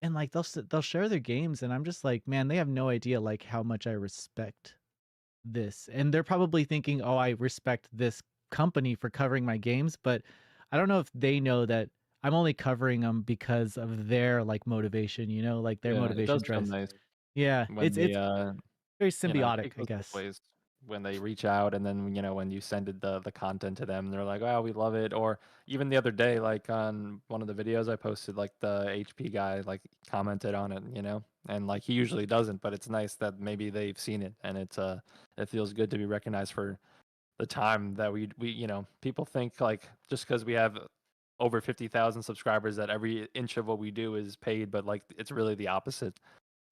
And like they'll share their games, and I'm just like, man, they have no idea like how much I respect this. And they're probably thinking, "Oh, I respect this company for covering my games," but I don't know if they know that I'm only covering them because of their, like, motivation, like, their Yeah, it motivation does feel drives. nice Yeah, when it's very it symbiotic, takes I us both guess. ways. When they reach out and then, when you send it the content to them, they're like, "Oh, we love it." Or even the other day, like on one of the videos I posted, like the HP guy like commented on it, and like he usually doesn't, but it's nice that maybe they've seen it and it feels good to be recognized for the time that people think like just because we have over 50,000 subscribers that every inch of what we do is paid, but like it's really the opposite.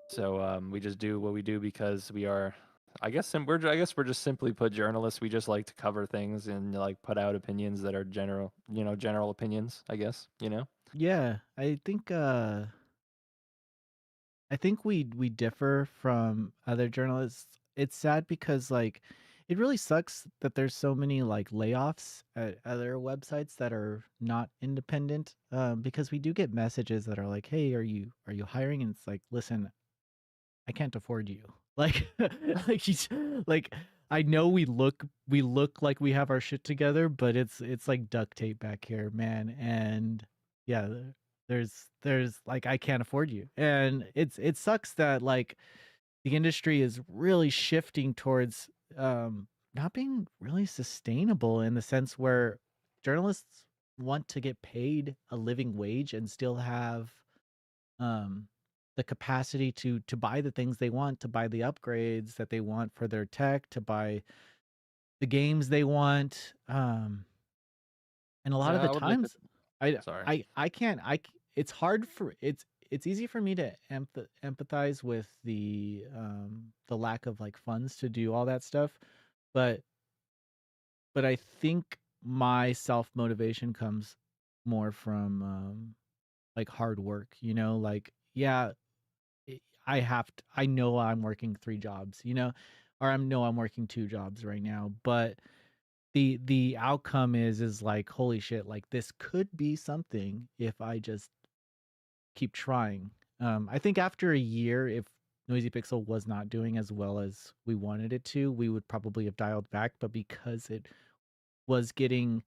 So we just do what we do because we are, I guess we're just simply put journalists. We just like to cover things and like put out opinions that are general opinions. I guess Yeah, I think we differ from other journalists. It's sad because like it really sucks that there's so many like layoffs at other websites that are not independent. Because we do get messages that are like, "Hey, are you hiring?" And it's like, "Listen, I can't afford you." Like, like he's like, I know we look like we have our shit together, but it's like duct tape back here, man. And yeah, there's like I can't afford you, and it sucks that like the industry is really shifting towards not being really sustainable in the sense where journalists want to get paid a living wage and still have um the capacity to buy the things they want, to buy the upgrades that they want for their tech, to buy the games they want. And a lot of yeah, the I would like to. times I Sorry. I can't it's hard for it's it's easy for me to empathize with the lack of like funds to do all that stuff, but I think my self motivation comes more from like hard work, you know, like yeah, I know I'm working 3 jobs, you know, or I'm working 2 jobs right now, but the outcome is like holy shit, like this could be something if I just keep trying. I think after a year, if Noisy Pixel was not doing as well as we wanted it to, we would probably have dialed back. But because it was getting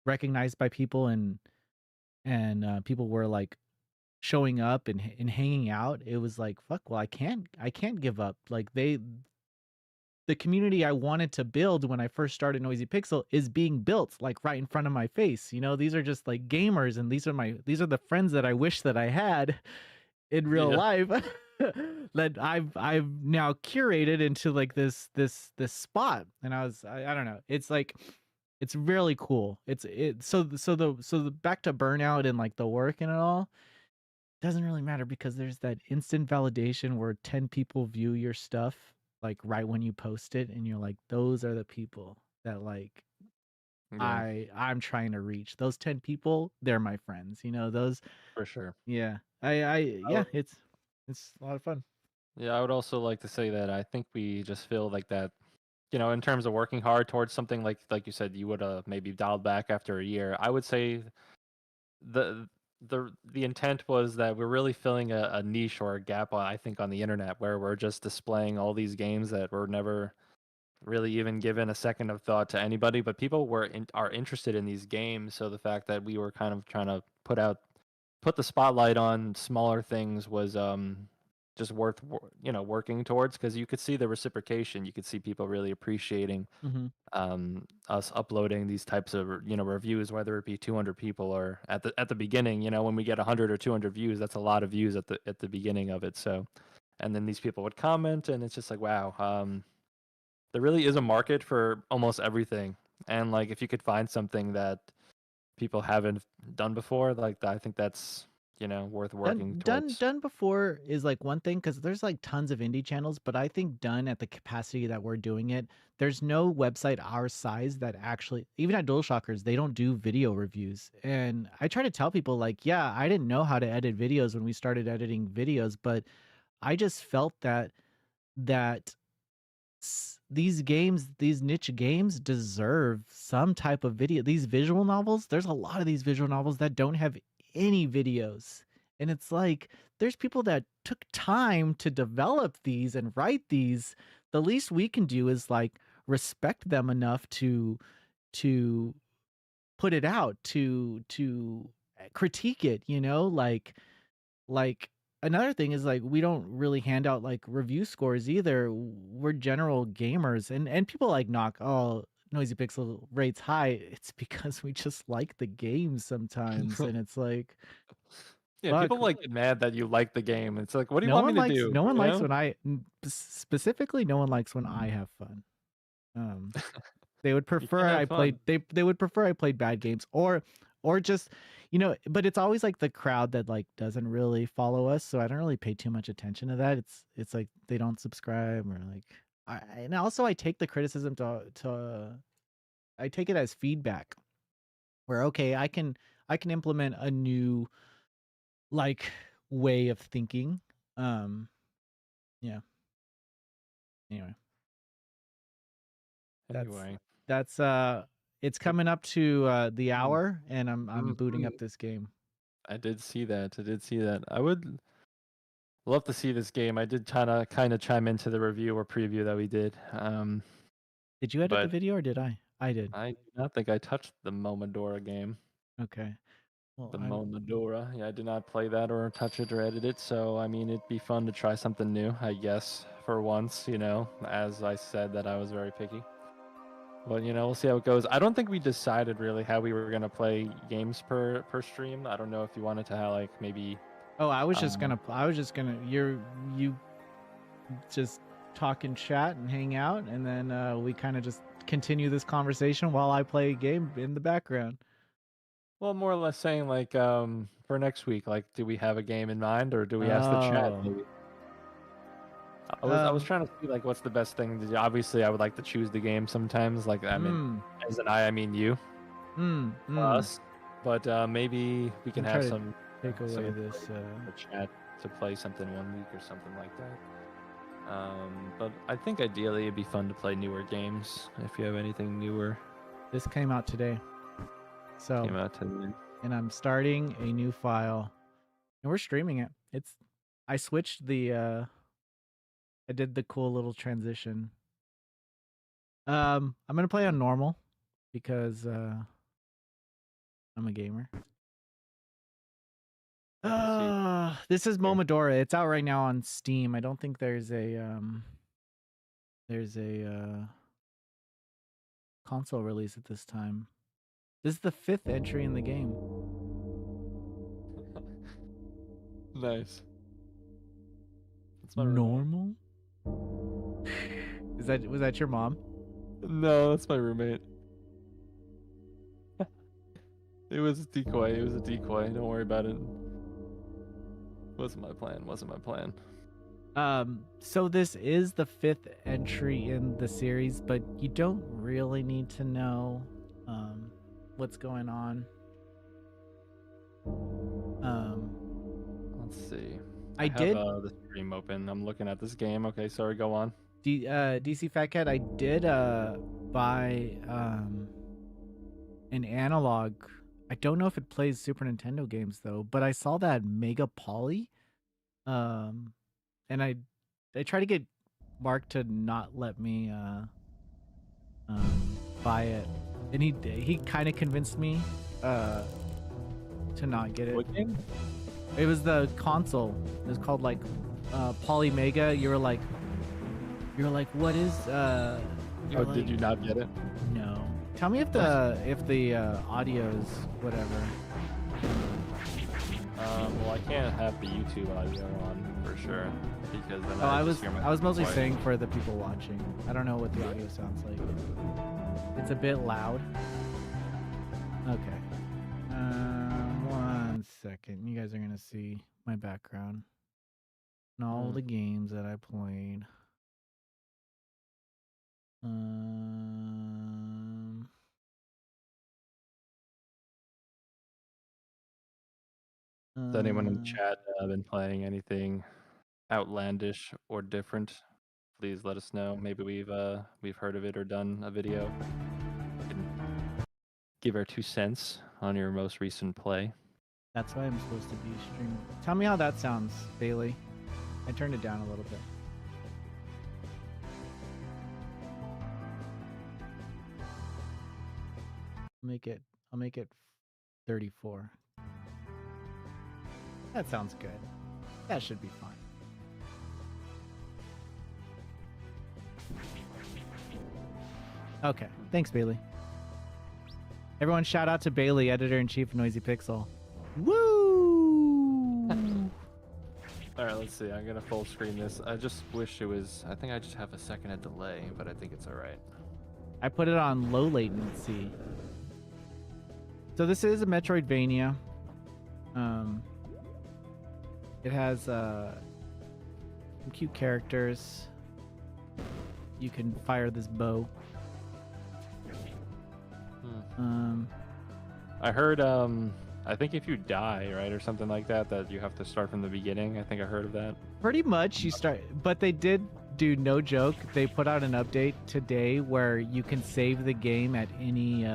recognized by people and people were like showing up and hanging out, it was like fuck. Well, I can't give up. Like the community I wanted to build when I first started Noisy Pixel is being built like right in front of my face. You know, these are just like gamers, and these are the friends that I wish that I had in real Yeah. life that I've now curated into like this spot. And I don't know. It's like it's really cool. So the back to burnout and like the work and it all doesn't really matter because there's that instant validation where 10 people view your stuff like right when you post it and you're like those are the people that like Yeah, I'm trying to reach. Those 10 people, they're my friends. You know, those for sure. yeah. I I would, yeah, it's a lot of fun. yeah, I would also like to say that I think we just feel like that, you know, in terms of working hard towards something like you said, you would maybe dialed back after a year. I would say the the intent was that we're really filling a niche or a gap, I think, on the internet where we're just displaying all these games that were never really even given a second of thought to anybody, but people are interested in these games. So the fact that we were kind of trying to put the spotlight on smaller things was just worth working towards, because you could see the reciprocation. You could see people really appreciating Mhm. us uploading these types of reviews, whether it be 200 people or at the beginning, when we get 100 or 200 views, that's a lot of views at the beginning of it. So, and then these people would comment, and it's just like, wow, there really is a market for almost everything. And like, if you could find something that people haven't done before, like, I think that's worth working towards. Done before is like one thing because there's like tons of indie channels, but I think done at the capacity that we're doing it, there's no website our size that actually, even at DualShockers, they don't do video reviews. And I try to tell people like, yeah, I didn't know how to edit videos when we started editing videos, but I just felt that these games, these niche games deserve some type of video. These visual novels, there's a lot of these visual novels that don't have any videos. And it's like there's people that took time to develop these and write these. The least we can do is like respect them enough to put it out, to critique it, you know? Like, another thing is, like, we don't really hand out, like, review scores either. We're general gamers, and people, like, knock, "Oh, Noisy Pixel rates high." It's because we just like the game sometimes, and it's like, Yeah, fuck. people like get mad that you like the game. It's like, what do you want me to do? No one You likes know? when specifically, no one likes when I have fun. Um They would You can't prefer have I played fun. they would prefer I played bad games or just, you know, but it's always like the crowd that like doesn't really follow us, so I don't really pay too much attention to that. It's like they don't subscribe or like and also I take the criticism to I take it as feedback where okay, I can implement a new like way of thinking. Um yeah, anyway. That's Anyway. that's it's But coming up to the mm, hour and I'm booting up mhm, this game. I did see that. I did see that. I would love to see this game. I did kind of chime into the review or preview that we did. Did you edit the But video or did I? I did. I do not think I touched the Momodora game. Okay. Well, The I Momodora. Yeah, I did not play that or touch it or edit it. So I mean, it'd be fun to try something new, I guess, for once. As I said that I was very picky. But we'll see how it goes. I don't think we decided really how we were gonna play games per stream. I don't know if you wanted to have like maybe. Oh, Um, I was just gonna you just talk and chat and hang out and then we kind of just continue this conversation while I play a game in the background. Well, more or less saying like for next week, like, do we have a game in mind, or do we ask the chat Oh. maybe? I was Um. trying to see like what's the best thing to do. Obviously, I would like to choose the game sometimes. Like I mean, Hmm. as an I mean you, Hmm. us. But maybe we can I'm have trying to some take some away this. encouragement in the chat to play something one week or something like that. But I think ideally it'd be fun to play newer games if you have anything newer This came out today. So, came out today. and I'm starting a new file, and we're streaming it. I switched the. I did the cool little transition. I'm gonna play on normal because I'm a gamer. I can see This is here. Momodora. It's out right now on Steam. I don't think there's a console release at this time. This is the 5th entry in the game. Nice. That's my roommate. Normal? Was that your mom? No, that's my roommate. It was a decoy. It was a decoy. Don't worry about it. Wasn't my plan. Wasn't my plan. So this is the 5th entry in the series, but you don't really need to know what's going on. Let's see. I have did the stream open. I'm looking at this game. Okay, sorry. Go on. DC Fat Cat, I did buy an analog. I don't know if it plays Super Nintendo games though, but I saw that Mega Poly. And I try to get Mark to not let me buy it. And he kind of convinced me to not get it. What game? It was the console. It was called like Poly Mega. You were like, what is Oh, did you not get it? No. Tell me if the audio's whatever. Well, I can't have the YouTube audio on for sure because then I just hear was mostly voice. saying for the people watching. I don't know what the audio sounds like. It's a bit loud. Okay. 1 second. You guys are gonna see my background and all the games that I played. Has anyone in the chat been playing anything outlandish or different? Please let us know. Maybe we've heard of it or done a video. We can give our 2 cents on your most recent play. That's why I'm supposed to be streaming. Tell me how that sounds, Bailey. I turned it down a little bit. I'll make it 34. That sounds good. That should be fine. Okay. Thanks, Bailey. Everyone shout out to Bailey, editor-in-chief of Noisy Pixel. Woo! Alright, let's see. I'm gonna full screen this. I just wish it was... I think I just have a second of delay, but I think it's alright. I put it on low latency. So this is a Metroidvania. It has some cute characters. You can fire this bow. I heard, I think if you die, right, or something like that, that you have to start from the beginning. I think I heard of that. Pretty much you start, but they did do, no joke, they put out an update today where you can save the game at any,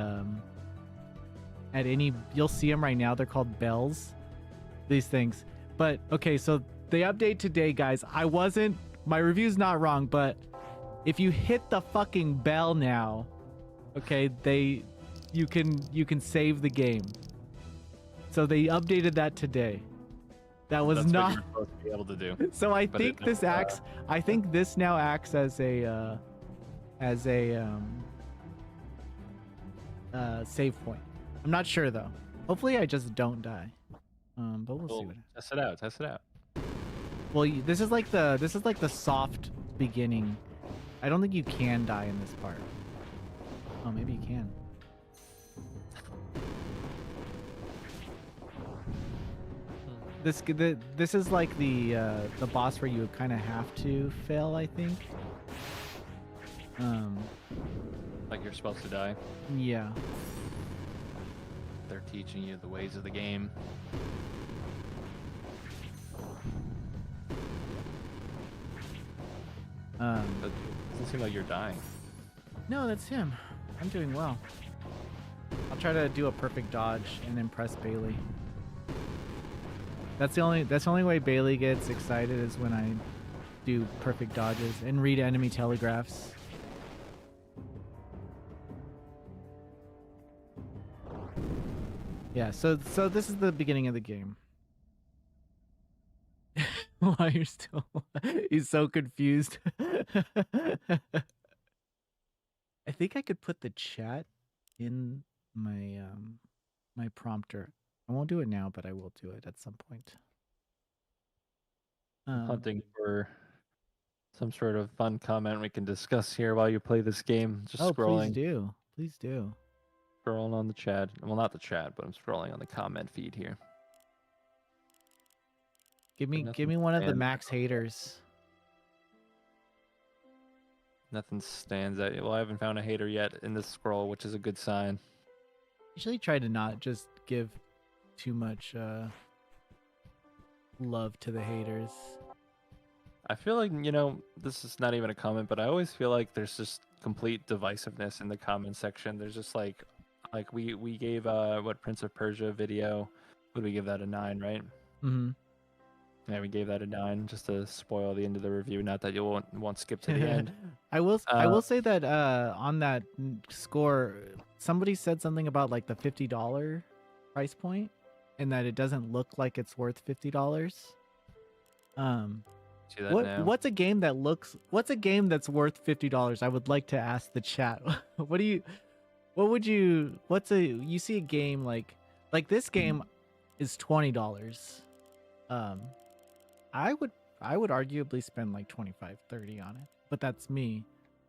you'll see them right now. They're called bells, these things. But okay, so the update today, guys, my review's not wrong, but if you hit the fucking bell now, okay, you can save the game. So they updated that today. That was That's not what you're supposed to be able to do. So I But think this acts. I think this now acts as a save point. I'm not sure though. Hopefully I just don't die. But we'll see what. Test it out. Test it out. Well, this is like the soft beginning. I don't think you can die in this part. Oh, maybe you can. This is like the boss where you kind of have to fail, I think. Like you're supposed to die. Yeah. They're teaching you the ways of the game. But it doesn't seem like you're dying. No, that's him. I'm doing well. I'll try to do a perfect dodge and impress Bailey. That's the only way Bailey gets excited is when I do perfect dodges and read enemy telegraphs. Yeah, so this is the beginning of the game. Why you're still he's so confused. I think I could put the chat in my my prompter. I won't do it now, but I will do it at some point. I'm hunting for some sort of fun comment we can discuss here while you play this game. Just please scrolling. do. Please do. Scrolling on the chat. Well, not the chat, but I'm scrolling on the comment feed here. Give me one of the max haters. Nothing stands out. Well, I haven't found a hater yet in this scroll, which is a good sign. Usually try to not just give too much love to the haters. I feel like, you know, this is not even a comment, but I always feel like there's just complete divisiveness in the comment section. There's just like we gave what Prince of Persia video, would we give that a 9, right? Mm-hmm. Yeah, we gave that a 9 just to spoil the end of the review. Not that you won't skip to the end. I will say that on that score, somebody said something about like the $50 price point, and that it doesn't look like it's worth $50. What's a game that's worth $50? I would like to ask the chat. You see a game like this game is $20. I would arguably spend like 25, 30 on it, but that's me.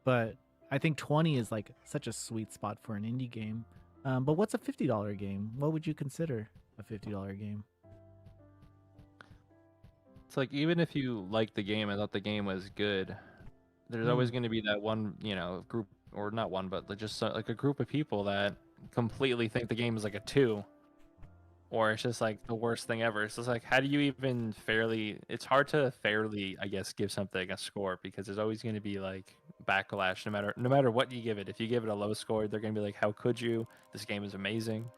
But I think 20 is like such a sweet spot for an indie game. But what's a $50 game? What would you consider a $50 game? It's like, even if you like the game and thought the game was good, there's always going to be that one, you know, group, or not one, but just like a group of people that completely think the game is like a 2. Or it's just like the worst thing ever. It's just like, how do you even fairly? It's hard to fairly, I guess, give something a score, because there's always going to be like backlash, no matter what you give it. If you give it a low score, they're going to be like, "How could you? This game is amazing."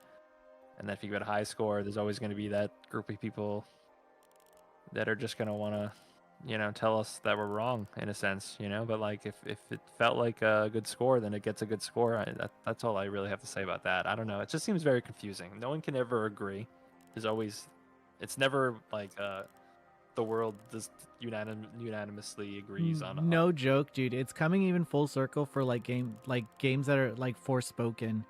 And then if you give it a high score, there's always going to be that group of people that are just going to want to, you know, tell us that we're wrong in a sense, you know. But like, if it felt like a good score, then it gets a good score. That's all I really have to say about that. I don't know. It just seems very confusing. No one can ever agree. It's never like the world just unanimously agrees on. No joke, dude. It's coming even full circle for games that are like Forspoken,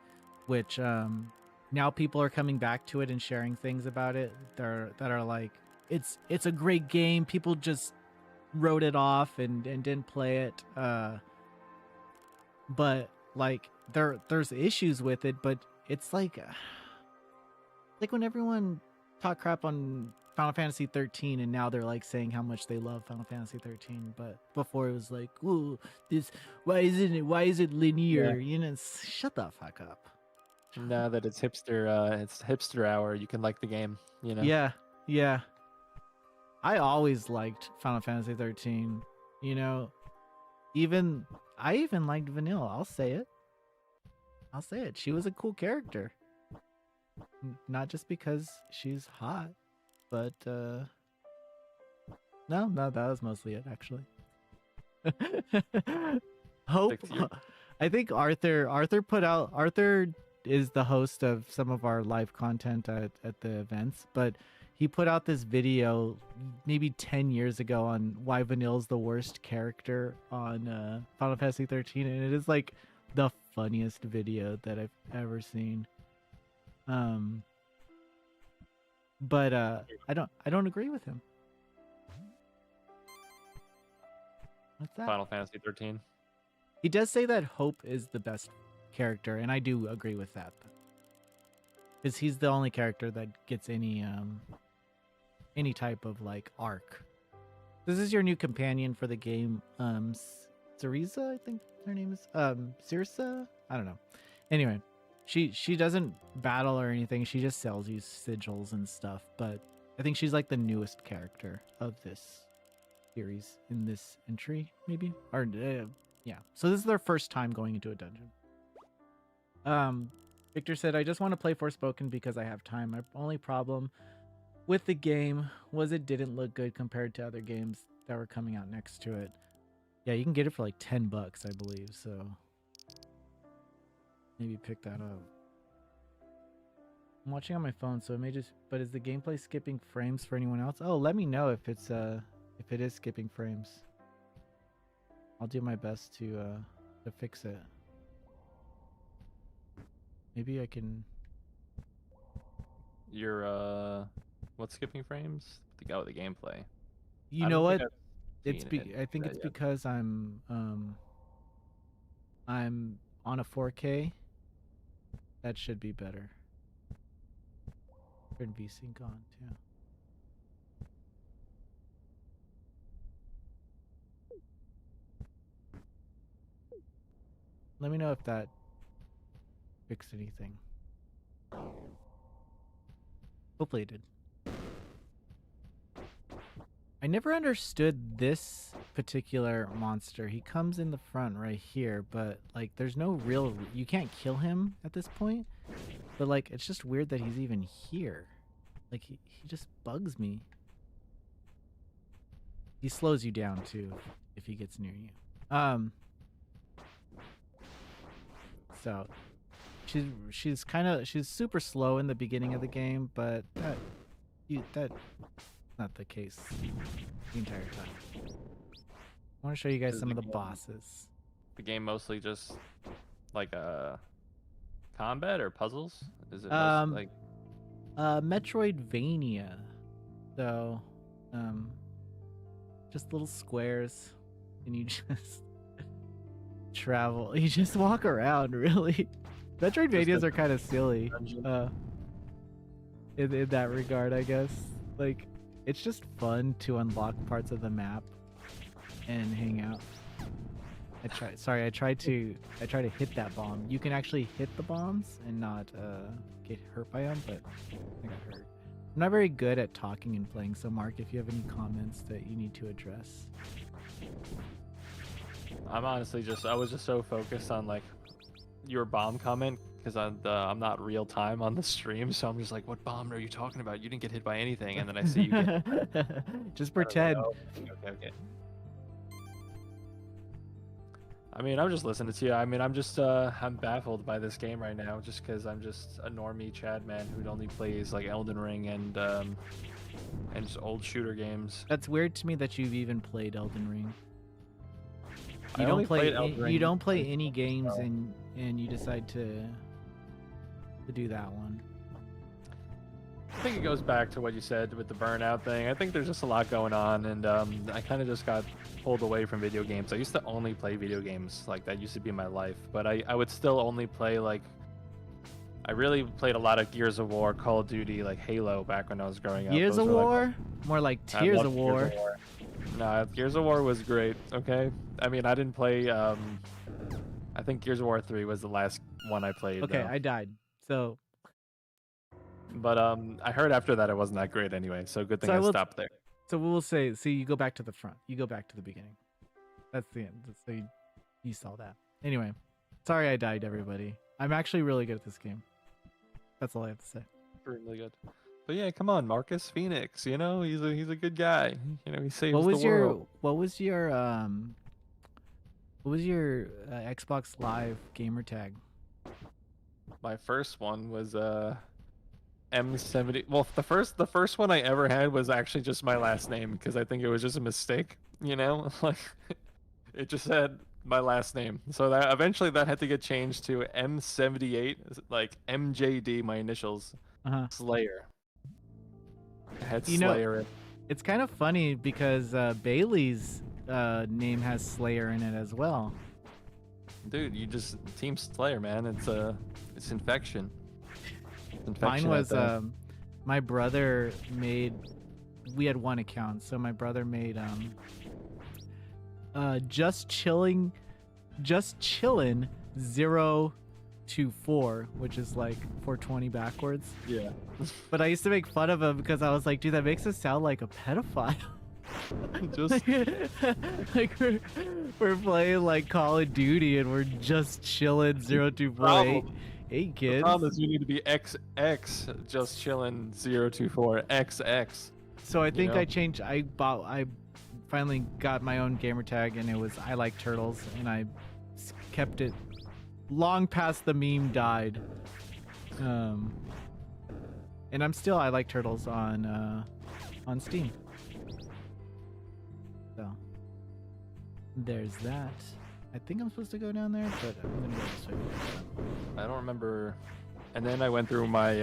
which now people are coming back to it and sharing things about it that are like, it's a great game. People just wrote it off and didn't play it. But like there's issues with it, but it's like when everyone talk crap on Final Fantasy 13 and now they're like saying how much they love Final Fantasy 13, but before it was like, "Ooh, why is it linear?" Yeah. You know, shut the fuck up. Now that it's hipster hour, you can like the game, you know. Yeah. I always liked Final Fantasy 13. You know, I even liked Vanilla. I'll say it. She was a cool character. Not just because she's hot, but no, that was mostly it, actually. Hope. I think Arthur is the host of some of our live content at the events, but he put out this video maybe 10 years ago on why Vanilla's the worst character on Final Fantasy 13, and it is like the funniest video that I've ever seen. But I don't agree with him. What's that? Final Fantasy 13. He does say that Hope is the best character, and I do agree with that. Because he's the only character that gets any any type of like arc. This is your new companion for the game, Cereza, I think her name is. Cirsa? I don't know. Anyway, she doesn't battle or anything. She just sells you sigils and stuff. But I think she's like the newest character of this series in this entry, maybe. Or yeah. So this is their first time going into a dungeon. Victor said, "I just want to play Forspoken because I have time. My only problem with the game was it didn't look good compared to other games that were coming out next to it." Yeah, you can get it for like $10, I believe. So maybe pick that up. I'm watching on my phone, so it may just. But is the gameplay skipping frames for anyone else? Oh, let me know if if it is skipping frames. I'll do my best to fix it. Maybe I can. You're what's skipping frames? The gameplay. You I know don't think what? I've It's seen I think that it's yet. because I'm on a 4K. That should be better. Turn VSync on too. Let me know if that fixed anything. Hopefully it did. I never understood this particular monster. He comes in the front right here, but like there's no real you can't kill him at this point. But like it's just weird that he's even here. Like he just bugs me. He slows you down too if he gets near you. So she's super slow in the beginning of the game, but that's not the case the entire time. I want to show you guys Is some the of the game bosses. the game mostly just like combat or puzzles? Is it most Um, like Metroidvania. So, um, just little squares, and you just travel. You just walk around, really. just Metroidvanias a are kind of silly. dungeon? In that regard, I guess. Like, it's just fun to unlock parts of the map and hang out. I tried to hit that bomb. You can actually hit the bombs and not get hurt by them, but I got hurt. I'm not very good at talking and playing, so Mark, if you have any comments that you need to address. I'm honestly I was just so focused on like your bomb comment because I'm not real time on the stream, so I'm just like, what bomb are you talking about? You didn't get hit by anything, and then I see you get. Just I was like, pretend. oh, okay. I mean, I'm just listening to you. I mean, I'm baffled by this game right now, just because I'm just a normie Chad man who only plays like Elden Ring and just old shooter games. That's weird to me that you've even played Elden Ring. I only played Elden Ring. You don't play any games, and you decide to do that one. I think it goes back to what you said with the burnout thing. I think there's just a lot going on, and I kind of just got pulled away from video games. I used to only play video games, like that used to be my life, but I would still only play like I really played a lot of Gears of War, Call of Duty, like Halo back when I was growing up. Gears of War? More like Tears of War. Nah, Gears of War was great, okay? I mean, I didn't play, I think Gears of War 3 was the last one I played, Okay, though. I died, so... But, I heard after that it wasn't that great anyway, so good thing I stopped there. So we'll say, see, you go back to the front. You go back to the beginning. That's the end. So you saw that. Anyway, sorry I died, everybody. I'm actually really good at this game. That's all I have to say. Really good. But yeah, come on, Marcus Phoenix. You know, he's a good guy. You know, he saves What was the world. What was your Xbox Live gamer tag? My first one was M70. Well, the first one I ever had was actually just my last name because I think it was just a mistake. You know, like it just said my last name. So that eventually that had to get changed to M78, like MJD, my initials. Slayer. I had Slayer in. It's kind of funny because Bailey's name has Slayer in it as well. Dude, you just Team Slayer, man. It's infection. Mine was my brother made we had one account, so my brother made just chilling, just chillin' 024, which is like 420 backwards. Yeah. But I used to make fun of him because I was like, dude, that makes us sound like a pedophile. Just like we're playing like Call of Duty and we're just chilling 0248. problem. Hey The kids. problem is you need to be XX just chilling 024 XX. So I think know? I finally got my own gamer tag and it was I like turtles and I kept it long past the meme died. And I'm still I like turtles on Steam. So there's that. I think I'm supposed to go down there, but I'm gonna go this way. I don't remember. And then I went through my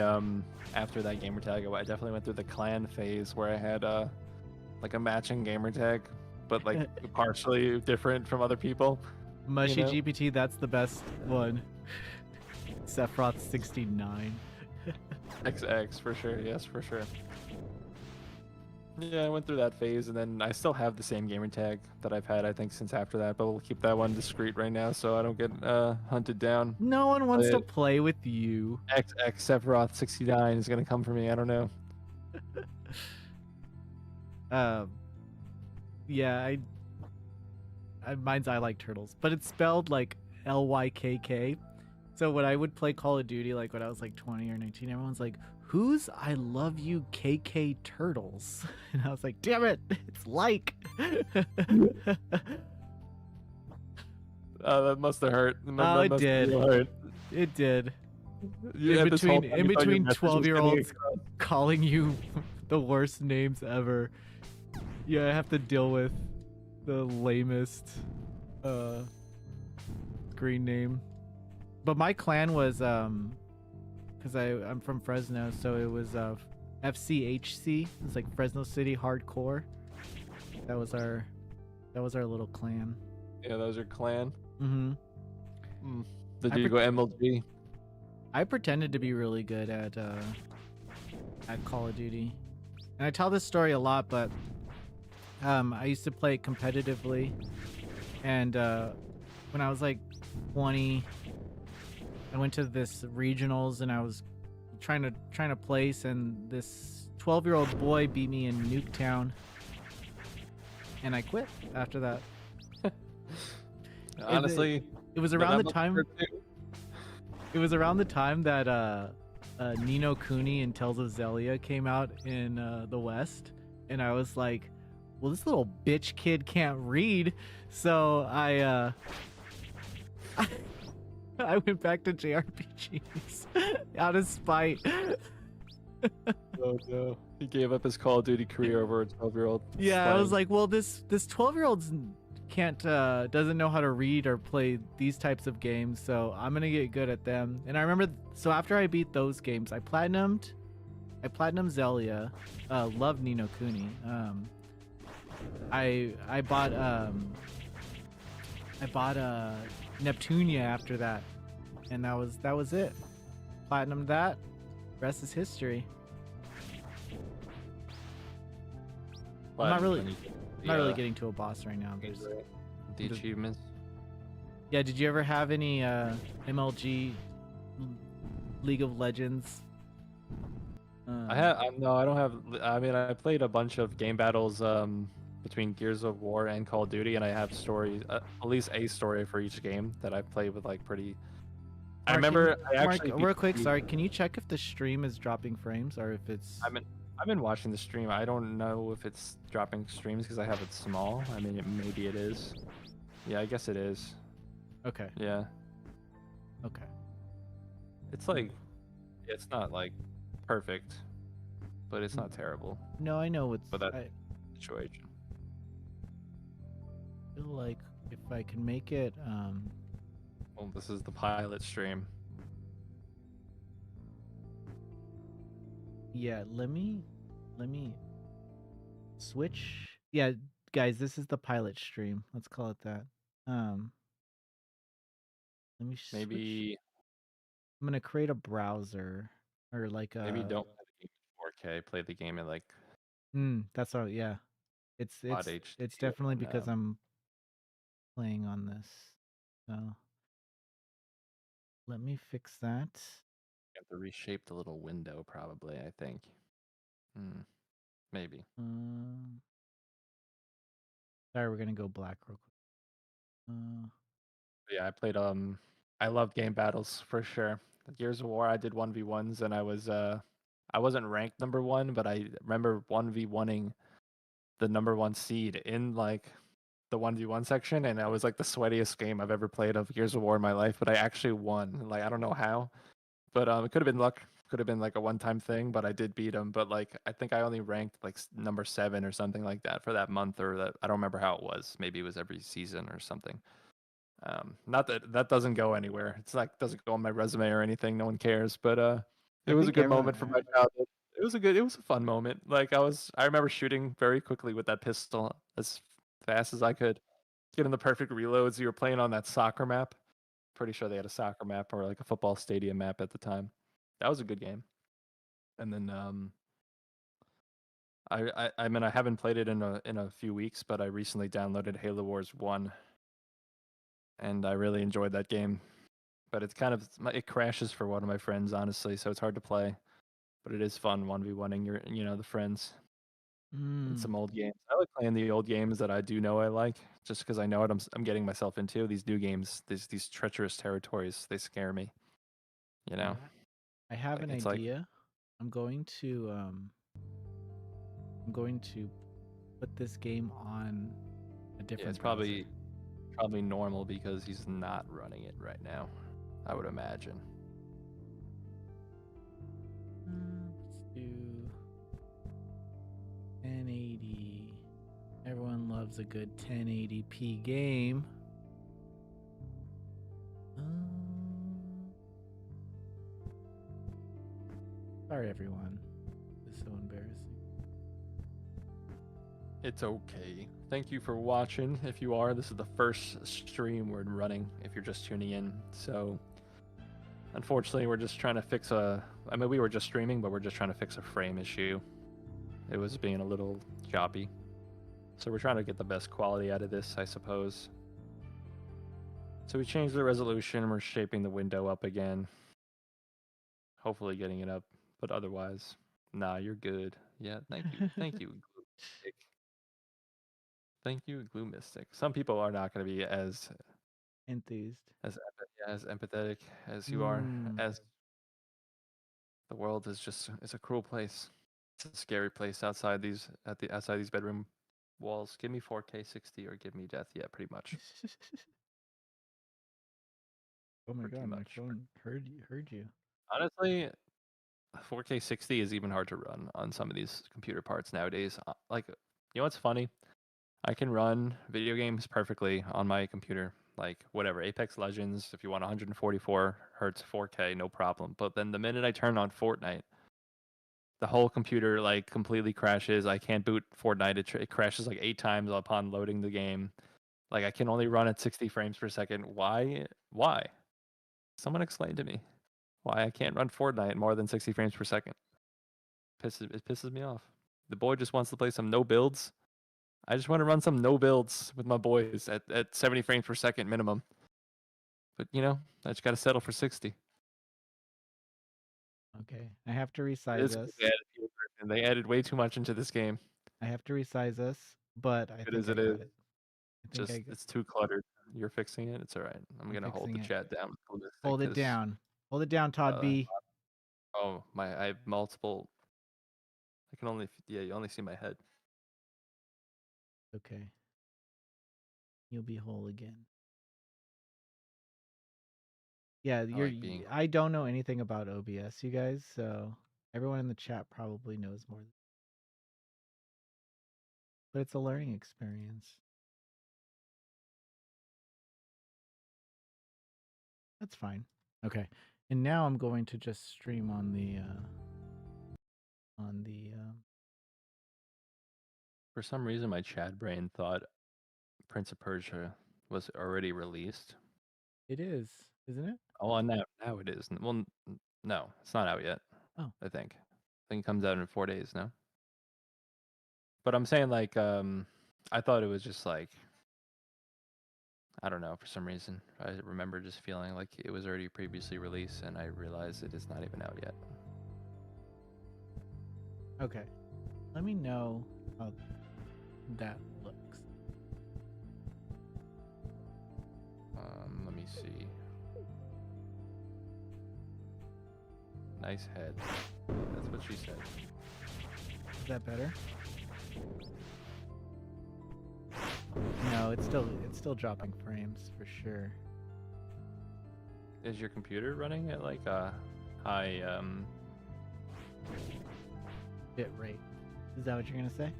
after that gamer tag, I definitely went through the clan phase where I had like a matching gamer tag, but like partially different from other people. Mushy You know? GPT, that's the best one. Sephiroth 69. XX for sure, yes, for sure. Yeah, I went through that phase, and then I still have the same gamer tag that I've had, I think, since after that. But we'll keep that one discreet right now, so I don't get hunted down. No one wants to But play with you. XX Sephiroth 69 is gonna come for me. I don't know. Yeah, mine's I like turtles, but it's spelled like LYKK. So when I would play Call of Duty, like when I was like 20 or 19, everyone's like, "Who's I love you KK turtles?" And I was like, "Damn it, it's like." That must have hurt. Oh, it Must have did. really hurt. It did. You In had this whole between time in you thought your between message was getting 12-year-olds across. calling you the worst names ever. Yeah, I have to deal with the lamest green name. But my clan was because I'm from Fresno, so it was FCHC. It's like Fresno City Hardcore. That was our little clan. Yeah, that was your clan. Mm-hmm. Did I you go MLG? I pretended to be really good at Call of Duty, and I tell this story a lot, but I used to play it competitively, and when I was like 20, I went to this regionals, and I was trying to place, and this 12-year-old boy beat me in Nuketown, and I quit after that. Honestly, it was around the time. It was around the time that Nino Cooney and Tales of Xillia came out in the West, and I was like, "Well, this little bitch kid can't read," so I I went back to JRPGs out of spite. Oh no, he gave up his Call of Duty career over a 12-year-old. Yeah, I was like, "Well, this 12-year-old's can't doesn't know how to read or play these types of games, so I'm gonna get good at them." And I remember, so after I beat those games, I platinumed Xillia, loved Nino Cooney. I bought Neptunia after that, and that was it. Platinumed that. Rest is history. I'm not really getting to a boss right now. There's the achievements. Yeah, did you ever have any MLG League of Legends? No, I don't have. I mean, I played a bunch of game battles between Gears of War and Call of Duty, and I have stories, at least a story for each game that I've played with like pretty. I remember real quick, sorry, can you check if the stream is dropping frames or if it's? I've been watching the stream. I don't know if it's dropping streams because I have it small. I mean, maybe it is. Yeah, I guess it is. Okay. Yeah. Okay. It's like, it's not like perfect, but it's not terrible. No, I know what's. But that's the situation. I feel like if I can make it. Well, this is the pilot stream. Yeah, let me switch. Yeah, guys, this is the pilot stream. Let's call it that. Let me Maybe switch. I'm gonna create a browser or like a. Maybe don't play the game in 4K. Play the game in like That's all. Yeah, it's Quad it's HD it's definitely and because I'm playing on this. So let me fix that. you have to reshape the little window probably, I think. Hmm, maybe. Um, Sorry, we're gonna go black real quick. Yeah, I played I love game battles for sure. Gears of War, I did 1v1s and I wasn't ranked number 1, but I remember 1v1ing the number 1 seed in like the 1v1 section, and that was like the sweatiest game I've ever played of Gears of War in my life, but I actually won. Like I don't know how, but it could have been luck, could have been like a one-time thing, but I did beat him. But like I think I only ranked like number 7 or something like that for that month, or that I don't remember how it was. Maybe it was every season or something. Not that that doesn't go anywhere. It's like doesn't go on my resume or anything. No one cares. But it I was a think good everyone. moment from my childhood. It was a fun moment. Like I remember shooting very quickly with that pistol as fast as I could, getting the perfect reloads. You were playing on that soccer map. Pretty sure they had a soccer map or like a football stadium map at the time. That was a good game. And then I mean I haven't played it in a few weeks, but I recently downloaded Halo Wars 1, and I really enjoyed that game. But it's kind of it crashes for one of my friends, honestly, so it's hard to play. But it is fun 1v1ing your the friends in Mm, some old games. I like playing the old games that I do know I like, just because I know what I'm getting myself into. These new games, these treacherous territories, they scare me. You yeah, know, I have like an it's like idea. I'm going to I'm going to put this game on a yeah, it's different browser. probably normal because he's not running it right now. I would imagine. Let's do 1080. Everyone loves a good 1080p game. Um, Sorry, everyone. This is so embarrassing. It's okay. Thank you for watching. If you are, this is the first stream we're running. If you're just tuning in, so unfortunately, we're just trying to fix a. I mean, we were just streaming, but we're just trying to fix a frame issue. It was being a little choppy. So we're trying to get the best quality out of this, I suppose. So we changed the resolution. We're shaping the window up again. Hopefully getting it up. But otherwise, nah, you're good. Yeah, thank you. Thank you, Glue Mystic. Thank you, Glue Mystic. Some people are not going to be Enthused. as empathetic as you are, Hmm. as the world is just it's a cruel place. It's a scary place outside these bedroom walls. Give me 4K 60 or give me death. Yeah, pretty much. Oh my Pretty god, my much. phone heard you. Honestly, 4K 60 is even hard to run on some of these computer parts nowadays. Like, you know what's funny? I can run video games perfectly on my computer. Like, whatever, Apex Legends, if you want 144 hertz 4K, no problem. But then the minute I turn on Fortnite, the whole computer like completely crashes. I can't boot Fortnite. It crashes like 8 times upon loading the game. Like I can only run at 60 frames per second. Why? Why? Someone explain to me why I can't run Fortnite more than 60 frames per second. It pisses me off. The boy just wants to play some no builds. I just want to run some no builds with my boys at 70 frames per second minimum. But I just got to settle for 60. Okay, I have to It resize is us. good they added Peter Griffin. They added way too much into this game. I have to resize us, but I Good think as I it got is. it. I think I Just got. it's too cluttered. You're fixing it. It's all right. I'm I'm gonna hold fixing the it. chat down Hold it because down. Hold it down, Todd uh B. oh my I have multiple. I can only yeah you only see my head. Okay, you'll be whole again. Yeah, I like being I don't know anything about OBS, you guys. So everyone in the chat probably knows more, but it's a learning experience. That's fine. Okay, and now I'm going to just stream on the on the. for some reason my Chad brain thought Prince of Persia was already released. It is, isn't it? Oh, and now it is. Well, no, it's not out yet. Oh, I think it comes out in 4 days. No. But I'm saying like I thought it was just like I don't know, for some reason. I remember just feeling like it was already previously released and I realized it is not even out yet. Okay. Let me know how that looks. Let me see. Nice head. That's what she said. Is that better? No, it's still dropping frames for sure. Is your computer running at like a high Bit rate. Is that what you're gonna say?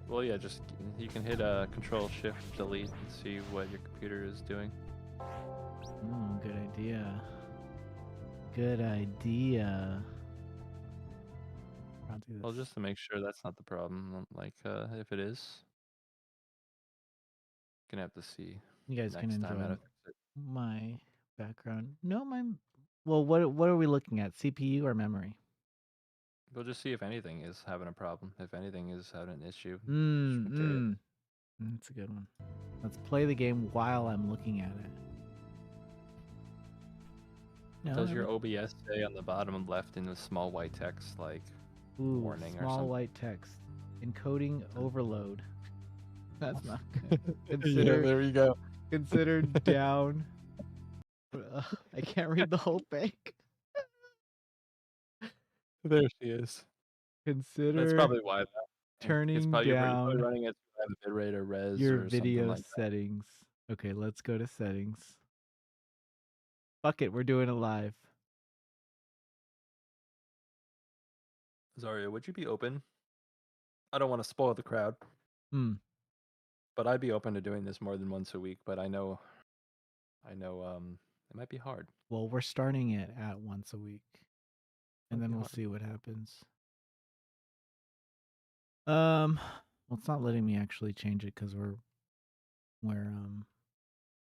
well yeah, just you can hit Control Shift Delete and see what your computer is doing. Oh, good idea. Good idea. I'll do this. Well, just to make sure that's not the problem. Like if it is, gonna have to see You guys can next time enjoy how to fix it. my background. No, my. Well, what are we looking at? CPU or memory? We'll just see if anything is having a problem. If anything is having an issue, switch material. That's a good one. Let's play the game while I'm looking at it. No, Does your OBS say on the bottom left in the small white text like warning or small something? white text. Encoding overload. That's not good. Yeah, Consider there you go. consider down. I can't read the whole thing. There she is. That's Consider probably why that. It's turning probably you're probably down running at too high of a bitrate or res your or something video like that. settings. Okay, let's go to settings. Fuck it, we're doing it live. Zaria, would you be open? I don't want to spoil the crowd, but I'd be open to doing this more than once a week. But I know, it might be hard. Well, we're starting it at once a week, and Might then be we'll hard. see what happens. Well, it's not letting me actually change it because we're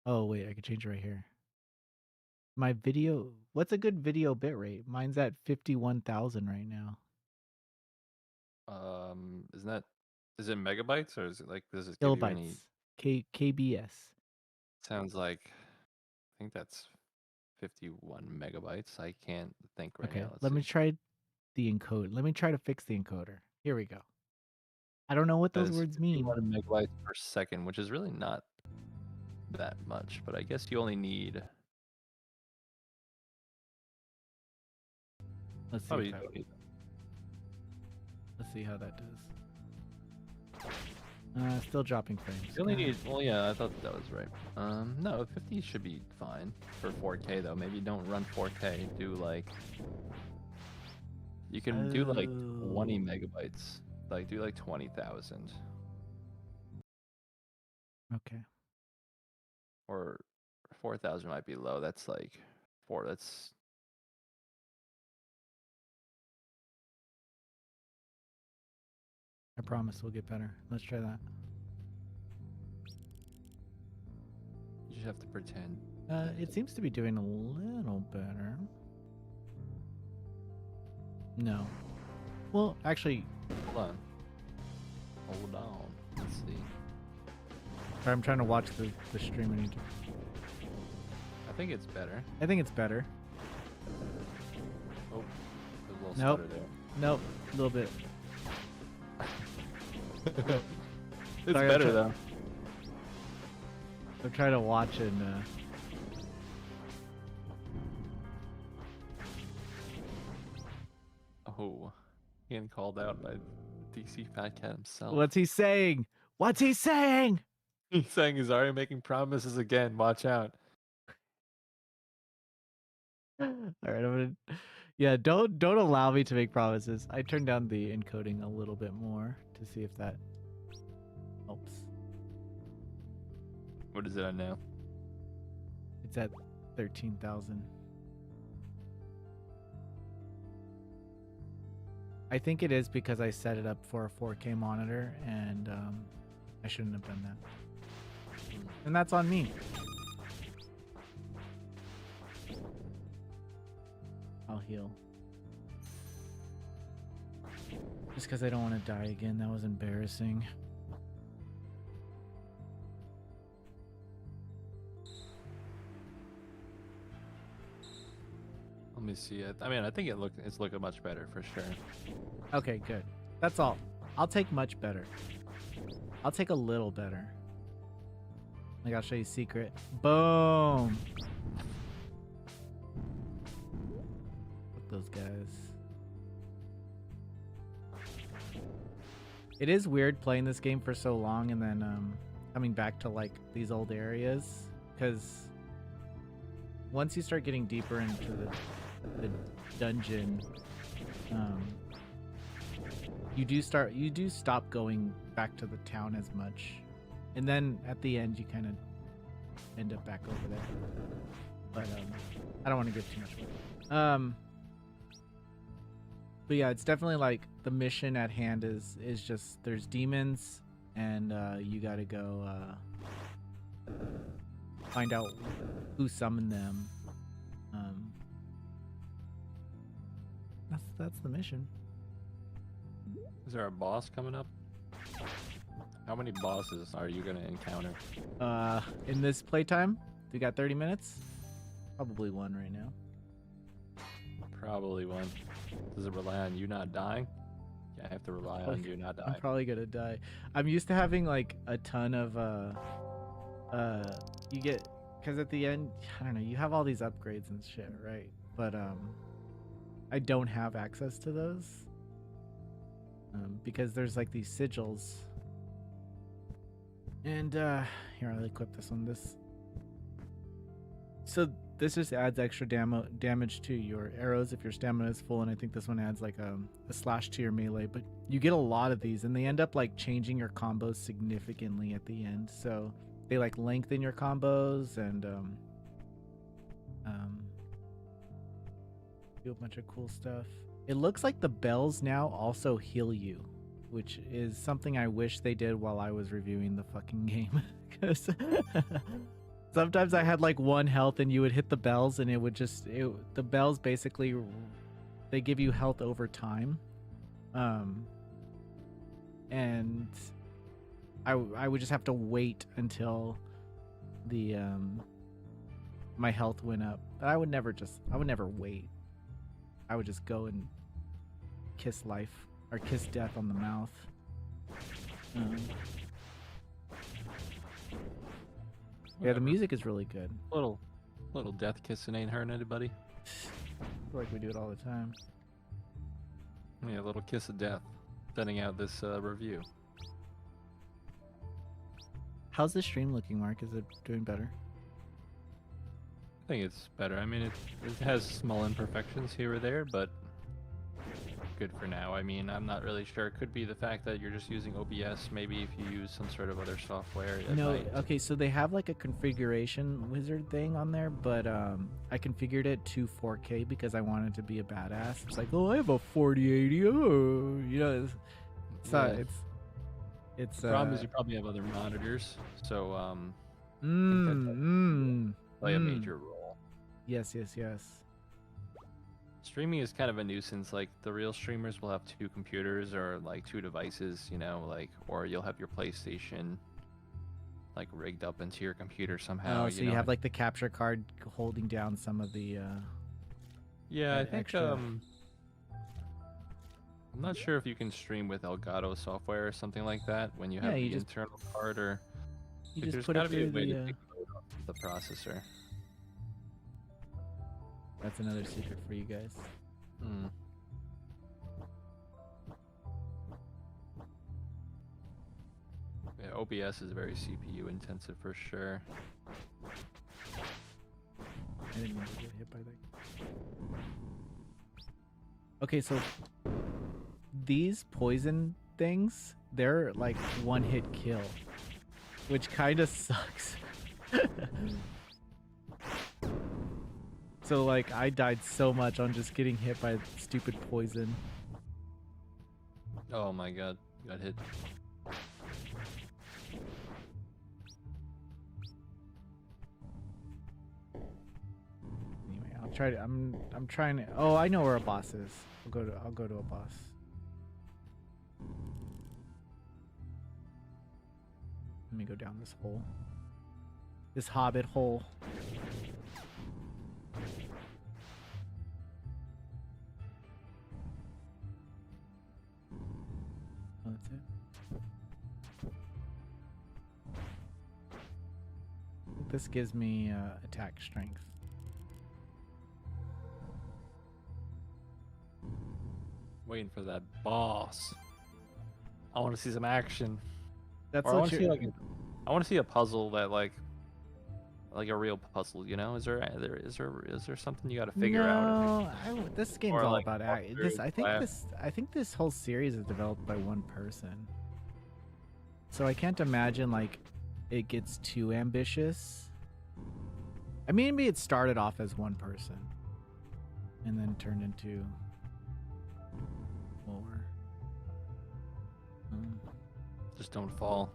oh wait, I could change it right here. My video, what's a good video bitrate? Mine's at 51,000 right now. Is it megabytes or is it like does it give you any? KBS. Sounds like I think that's 51 megabytes. I can't think right Okay, now. Let's let me see. try the encode. Let me try to fix the encoder. Here we go. I don't know what That those is words mean. 51 megabytes per second, which is really not that much, but I guess you only need. Let's see. Probably Let's see how that does. Still dropping frames. you only need. Well, yeah, I thought that was right. No, 50 should be fine for 4K though. Maybe don't run 4K. Do like. You can do like 20 megabytes. Like do like 20,000. Okay. Or 4,000 might be low. That's like four. That's. I promise we'll get better. Let's try that. You just have to pretend. It seems to be doing a little better. No. Well, actually, Hold on. Let's see. I'm trying to watch the stream on YouTube. I think it's better. I think it's better. Oh, there's a little Nope. stutter there. Nope, a little bit. It's Sorry, better though. I'm trying to watch and Oh, getting called out by DC Fat Cat himself. what's he saying? What's he saying? He's saying he's already making promises again. Watch out. All right, I'm gonna. Yeah, don't allow me to make promises. I turned down the encoding a little bit more to see if that helps. What is it at now? It's at 13,000. I think it is because I set it up for a 4K monitor, and I shouldn't have done that. And that's on me. I'll heal. Just because I don't want to die again. That was embarrassing. Let me see it. I mean, I think it's looking much better for sure. Okay, good. That's all. I'll take much better. I'll take a little better. Like, I'll show you secret. Boom! Fuck those guys. It is weird playing this game for so long and then coming back to like these old areas, because once you start getting deeper into the dungeon, you do stop going back to the town as much, and then at the end you kind of end up back over there. But I don't want to give too much away. But yeah, it's definitely like the mission at hand is just there's demons, and you gotta go find out who summoned them. That's the mission. Is there a boss coming up? How many bosses are you gonna encounter? In this playtime, we got 30 minutes. Probably one right now. Probably one. Does it rely on you not dying? Yeah, I have to rely on you not dying. I'm probably gonna die. I'm used to having like a ton of you get, because at the end, I don't know, you have all these upgrades and shit, right? But I don't have access to those because there's like these sigils. And here, I'll equip this one. So this just adds extra damage to your arrows if your stamina is full, and I think this one adds like a slash to your melee. But you get a lot of these, and they end up like changing your combos significantly at the end. So they like lengthen your combos and do a bunch of cool stuff. It looks like the bells now also heal you, which is something I wish they did while I was reviewing the fucking game. Because sometimes I had like 1 health and you would hit the bells and it would just, the bells basically, they give you health over time. And I would just have to wait until the, my health went up. But I would never wait. I would just go and kiss life, or kiss death on the mouth. Yeah, the music is really good. Little death kissing ain't hurting anybody. I feel like we do it all the time. Yeah, a little kiss of death. Sending out this review. How's the stream looking, Mark? Is it doing better? I think it's better. I mean, it has small imperfections here or there, but good for now. I mean, I'm not really sure. It could be the fact that you're just using OBS. Maybe if you use some sort of other software, it No, might... okay, so they have like a configuration wizard thing on there, but I configured it to 4K because I wanted to be a badass. It's like, oh, I have a 4080. Oh, you know, it's not, Yeah. it's The problem is you probably have other monitors, so I play a major role. Yes. Streaming is kind of a nuisance. Like, the real streamers will have 2 computers or like 2 devices, you know, like, or you'll have your PlayStation like rigged up into your computer somehow. Oh, so you have like the capture card holding down some of the yeah, I think extra. I'm not sure if you can stream with Elgato software or something like that when you have the internal card, or you like, just there's put got it to be a through way the to take load off the processor. That's another secret for you guys. Yeah, OBS is very CPU intensive for sure. I didn't mean to get hit by that. Okay, so these poison things, they're like 1-hit kill, which kind of sucks. So like I died so much on just getting hit by stupid poison. Oh my god, got hit. Anyway, I'll try to. I'm trying to. Oh, I know where a boss is. I'll go to a boss. Let me go down this hole. This hobbit hole. Oh, that's it. I think this gives me attack strength. Waiting for that boss. I want to see some action. That's Or I what want to see you're. like I want to see a puzzle that like a real puzzle, you know? Is there something you got to figure out? No, this game's Or all like about walk through this. I think class? this whole series is developed by one person. So I can't imagine like it gets too ambitious. I mean, maybe it started off as one person and then turned into more. Just don't fall.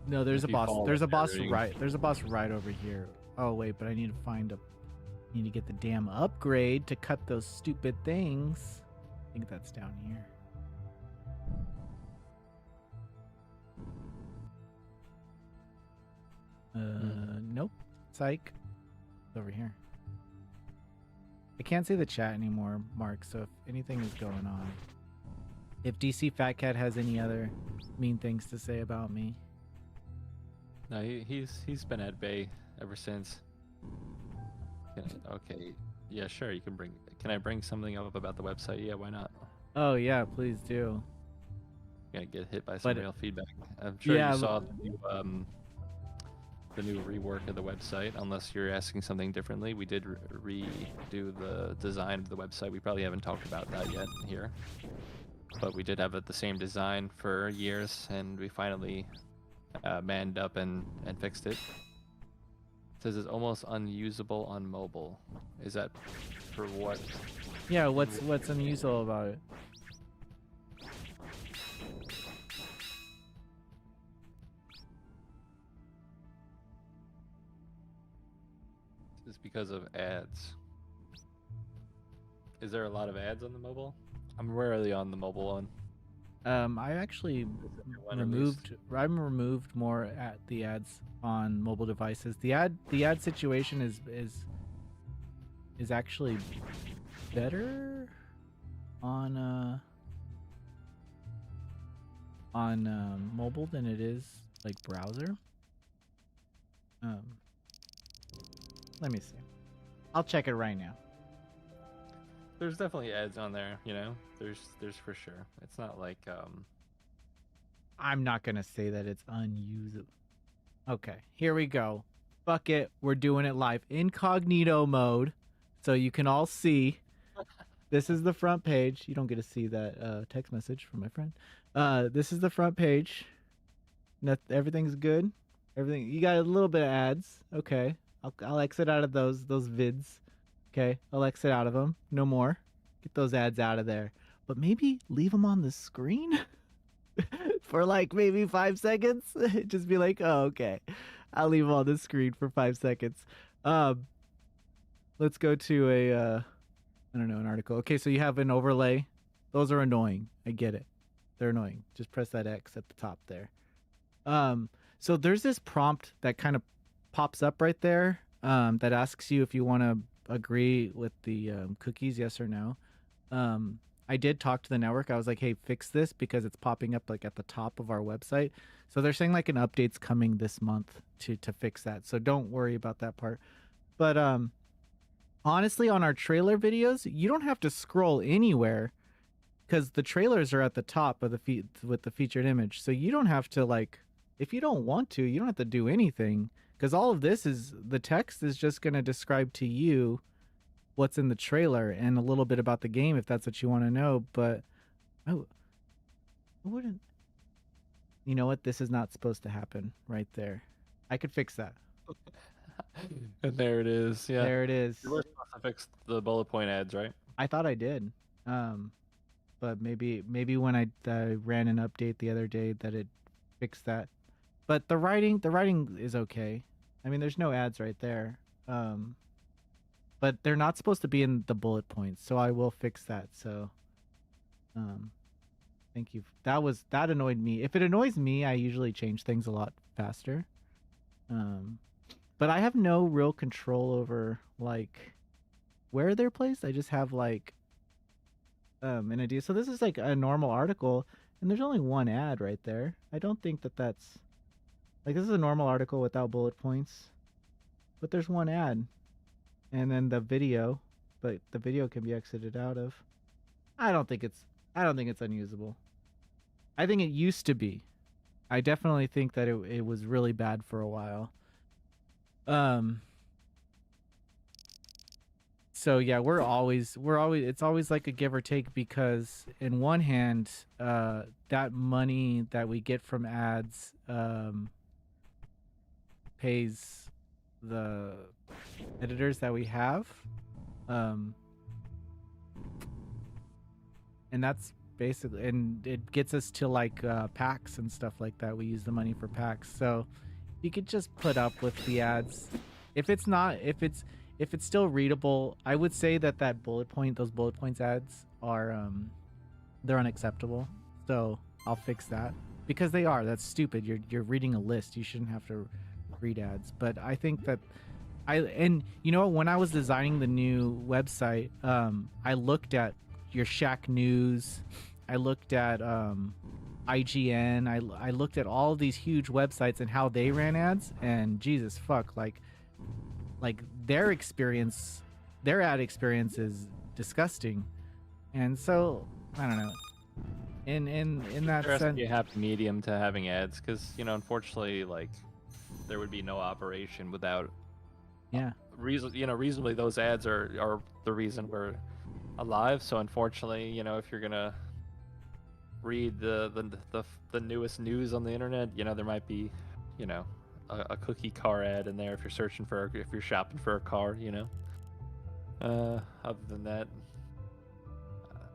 No, there's If a you boss. fall, There's a then boss you're right. There's a boss right over here. Oh wait, but I need to find a. Need to get the damn upgrade to cut those stupid things. I think that's down here. Nope. Psych. It's over here. I can't see the chat anymore, Mark, so if anything is going on. If DC Fat Cat has any other mean things to say about me. No, he's been at bay ever since. Okay. Yeah, sure, you can bring. Can I bring something up about the website? Yeah, why not? Oh yeah, please do. Gonna get hit by some But real feedback. I'm sure yeah, you saw the new rework of the website. Unless you're asking something differently, we did redo the design of the website. We probably haven't talked about that yet here, but we did have the same design for years, and we finally manned up and fixed it. It says it's almost unusable on mobile. Is that for what? Yeah, what's unusual about it? It's because of ads. Is there a lot of ads on the mobile? I'm rarely on the mobile one. I actually removed more at the ads on mobile devices. The ad situation is actually better on mobile than it is like browser. Let me see. I'll check it right now. There's definitely ads on there, you know. There's for sure. It's not like I'm not gonna say that it's unusable. Okay, here we go. Fuck it, we're doing it live. Incognito mode, so you can all see. This is the front page. You don't get to see that text message from my friend. This is the front page. Everything's good. Everything. You got a little bit of ads. Okay, I'll exit out of those vids. Okay, I'll exit out of them. No more. Get those ads out of there. But maybe leave them on the screen for like maybe 5 seconds. Just be like, oh, okay. I'll leave them on the screen for 5 seconds. Let's go to I don't know, an article. Okay, so you have an overlay. Those are annoying. I get it. They're annoying. Just press that X at the top there. So there's this prompt that kind of pops up right there that asks you if you want to agree with the cookies, yes or no. I did talk to the network. I was like, hey, fix this because it's popping up like at the top of our website. So they're saying like an update's coming this month to fix that. So don't worry about that part. But honestly, on our trailer videos, you don't have to scroll anywhere because the trailers are at the top of the feed with the featured image. So you don't have to like, if you don't want to, you don't have to do anything because all of this is the text is just going to describe to you what's in the trailer and a little bit about the game if that's what you want to know. But I wouldn't. You know what? This is not supposed to happen right there. I could fix that. and there it is. Yeah. There it is. You were supposed to fix the bullet point ads, right? I thought I did. But maybe when I ran an update the other day that it fixed that. But the writing is okay. I mean, there's no ads right there. But they're not supposed to be in the bullet points, so I will fix that. So Thank you. That annoyed me. If it annoys me, I usually change things a lot faster. But I have no real control over like where they're placed. I just have like an idea. So this is like a normal article, and there's only one ad right there. I don't think that that's like this is a normal article without bullet points, but there's one ad, and then the video, but the video can be exited out of. I don't think it's unusable. I think it used to be. I definitely think that it was really bad for a while. So yeah, it's always like a give or take, because in one hand, that money that we get from ads pays the editors that we have. And that's basically, and it gets us to like packs and stuff like that. We use the money for packs. So you could just put up with the ads. If it's still readable, I would say that those bullet points ads are they're unacceptable. So I'll fix that, because they are. That's stupid. You're reading a list. You shouldn't have to read ads. But I think that and you know, when I was designing the new website, I looked at your Shack News, I looked at IGN, I looked at all these huge websites and how they ran ads, and Jesus fuck, like their ad experience is disgusting. And so I don't know. In that There has to sense, be a happy medium to having ads, because unfortunately, like, there would be no operation without yeah. reasonably those ads are the reason we're alive. So unfortunately, if you're gonna read the newest news on the internet, there might be, a cookie car ad in there if you're shopping for a car. Other than that,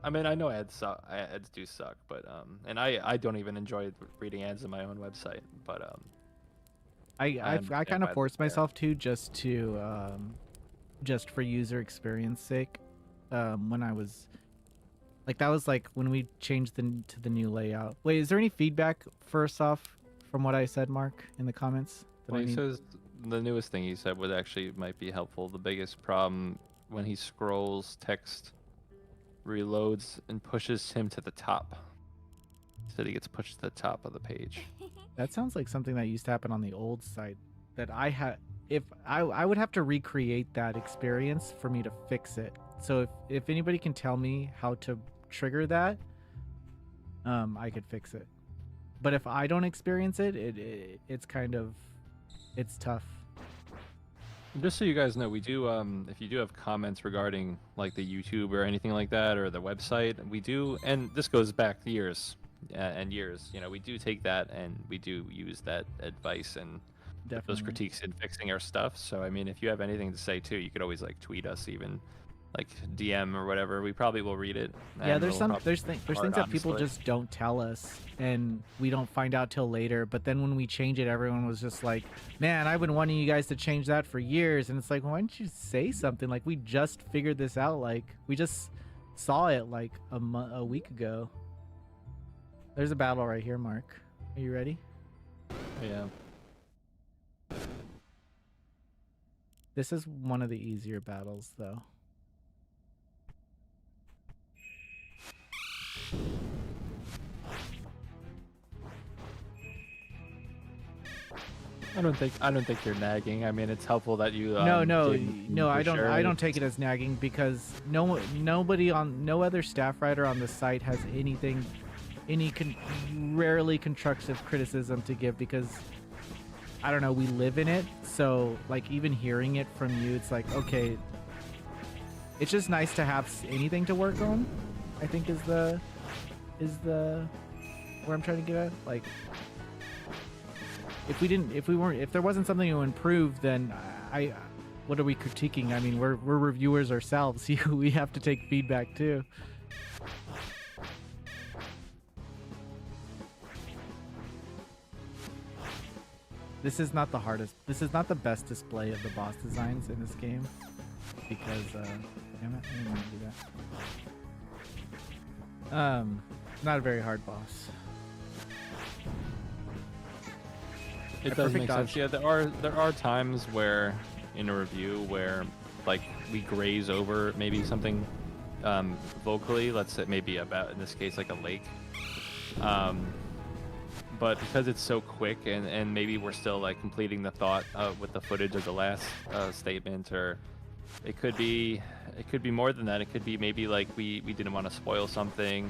I mean, I know ads do suck, but and I don't even enjoy reading ads on my own website, but I understand kind of why they're forced there. myself to, just for user experience sake. When I was like, that was like when we changed to the new layout. Wait, is there any feedback first off from what I said, Mark, in the comments that Well, I he need? says the newest thing he said would actually might be helpful. The biggest problem when he scrolls, text reloads and pushes him to the top. He said he gets pushed to the top of the page. That sounds like something that used to happen on the old site that I had. If I would have to recreate that experience for me to fix it. So if anybody can tell me how to trigger that, I could fix it. But if I don't experience it, it's kind of, it's tough. Just so you guys know, we do if you do have comments regarding like the YouTube or anything like that, or the website, we do, and this goes back years and years. We do take that and we do use that advice and those Definitely. critiques in fixing our stuff. So I mean, if you have anything to say too, you could always like tweet us, even like DM or whatever. We probably will read it. Yeah, And we'll probably there's things part, that people honestly. just don't tell us, and we don't find out till later. But then when we change it, everyone was just like, "Man, I've been wanting you guys to change that for years." And it's like, why didn't you say something? Like, we just figured this out. Like, we just saw it like a week ago. There's a battle right here, Mark. Are you ready? Yeah. This is one of the easier battles, though. I don't think you're nagging. I mean, it's helpful that you No, for sure. I don't take it as nagging, because no other staff writer on the site has anything, rarely constructive criticism to give, because I don't know, we live in it. So like, even hearing it from you, it's like, okay, it's just nice to have anything to work on, I think is the where I'm trying to get at. Like, if there wasn't something to improve, then what are we critiquing? I mean, we're reviewers ourselves. We have to take feedback too. This is not the best display of the boss designs in this game, because damn it, I didn't want to do that. Not a very hard boss. It A does perfect make sense. dodge. Yeah, there are times where in a review where like we graze over maybe something vocally, let's say maybe about in this case like a lake. Um, but because it's so quick and maybe we're still like completing the thought with the footage of the last statement, or it could be more than that. It could be maybe like we didn't want to spoil something.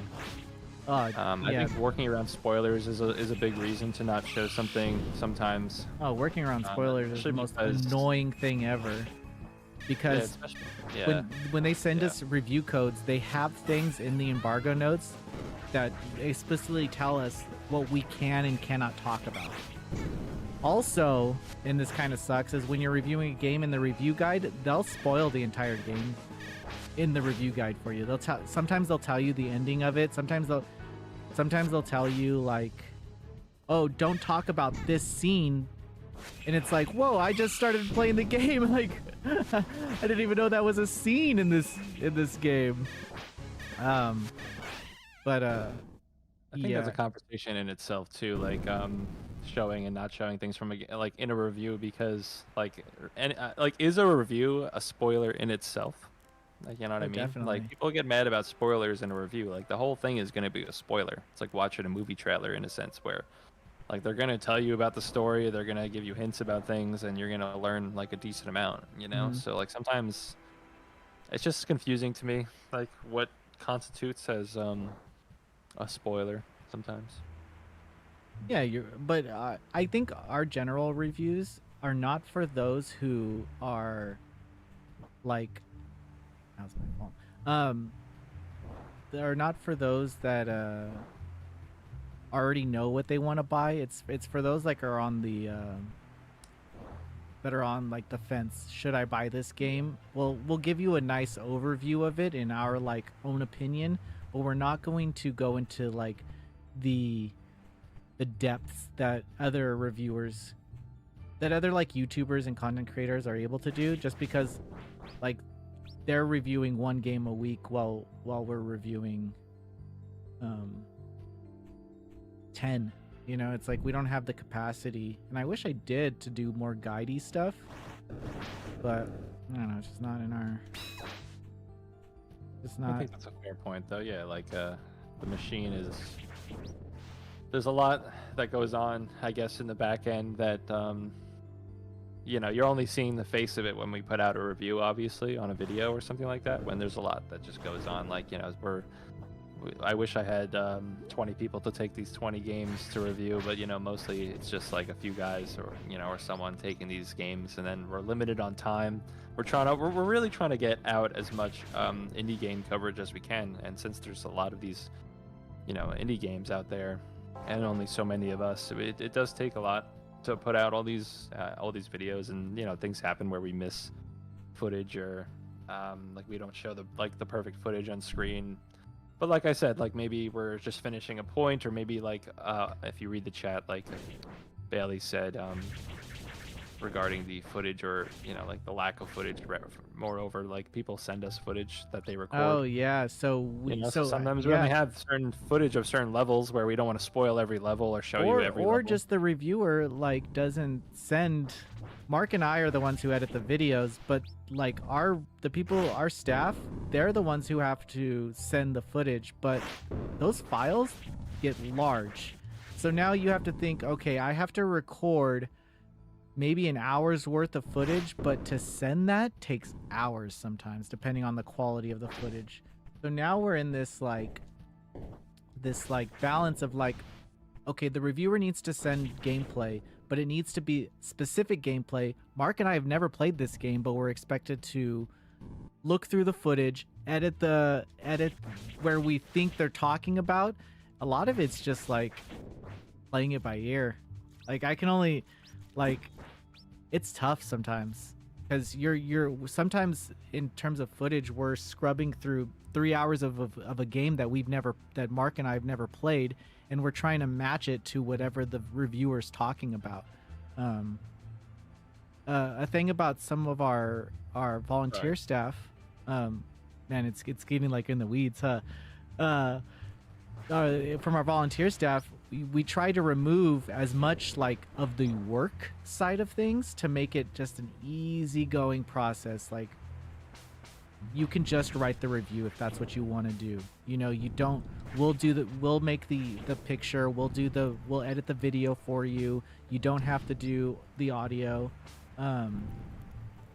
I Yeah. think working around spoilers is a big reason to not show something sometimes. Oh, working around spoilers is the Especially most because annoying thing ever. yeah, Because especially yeah, when they send yeah. us review codes, they have things in the embargo notes that explicitly tell us what we can and cannot talk about. Also, and this kind of sucks, is when you're reviewing a game in the review guide, they'll spoil the entire game in the review guide for you. Sometimes they'll tell you the ending of it. Sometimes they'll tell you like, "Oh, don't talk about this scene." And it's like, "Whoa, I just started playing the game. Like I didn't even know that was a scene in this game." But I think that's yeah, a conversation in itself too, like showing and not showing things from like in a review, because like is a review a spoiler in itself? Like, you know what oh I mean? Like definitely. people get mad about spoilers in a review. Like the whole thing is going to be a spoiler. It's like watching a movie trailer in a sense, where like they're going to tell you about the story, they're going to give you hints about things, and you're going to learn like a decent amount, you know? Mhm. So like sometimes it's just confusing to me, like what constitutes as a spoiler sometimes. Yeah, but I think our general reviews are not for those who are like, how's my phone? They are not for those that already know what they want to buy. It's for those like are on the that are on like the fence. Should I buy this game? Well, we'll give you a nice overview of it in our like own opinion, but we're not going to go into like the depths that other reviewers, that other like YouTubers and content creators are able to do, just because like they're reviewing one game a week while we're reviewing 10. You know, it's like we don't have the capacity, and I wish I did, to do more guidey stuff, but I don't know, it's just not in our, it's I not. think that's a fair point, though. Yeah, like the machine is. There's a lot that goes on, I guess, in the back end that you know, you're only seeing the face of it when we put out a review, obviously, on a video or something like that. When there's a lot that just goes on, like, you know, I wish I had 20 people to take these 20 games to review, but you know, mostly it's just like a few guys, or you know, or someone taking these games, and then we're limited on time. We're really trying to get out as much indie game coverage as we can, and since there's a lot of these, you know, indie games out there, and only so many of us, it does take a lot to put out all these videos, and you know, things happen where we miss footage, or like we don't show the perfect footage on screen. But like I said, like maybe we're just finishing a point, or maybe like if you read the chat, like Bailey said, regarding the footage, or you know, like the lack of footage. Moreover, like people send us footage that they Oh record. yeah, so You we know, so sometimes we only yeah, have certain footage of certain levels where we don't want to spoil every level or show you every or level. just the reviewer like doesn't send. Mark and I are the ones who edit the videos, but like the people, our staff, they're the ones who have to send the footage, but those files get large. So now you have to think, okay, I have to record maybe an hour's worth of footage, but to send that takes hours sometimes, depending on the quality of the footage. So now we're in this like balance of like, okay, the reviewer needs to send gameplay, but it needs to be specific gameplay. Mark and I have never played this game, but we're expected to look through the footage, edit where we think they're talking about. A lot of it's just like playing it by ear. Like I can only like, it's tough sometimes, because you're sometimes in terms of footage we're scrubbing through 3 hours of a game that Mark and I have never played, and we're trying to match it to whatever the reviewer's talking about. Um, a thing about some of our volunteer staff, man, it's getting like in the weeds, huh? Uh, from our volunteer staff, we try to remove as much like of the work side of things to make it just an easygoing process. Like you can just write the review if that's what you want to do. You know, you don't. We'll make the picture. We'll edit the video for you. You don't have to do the audio. Um,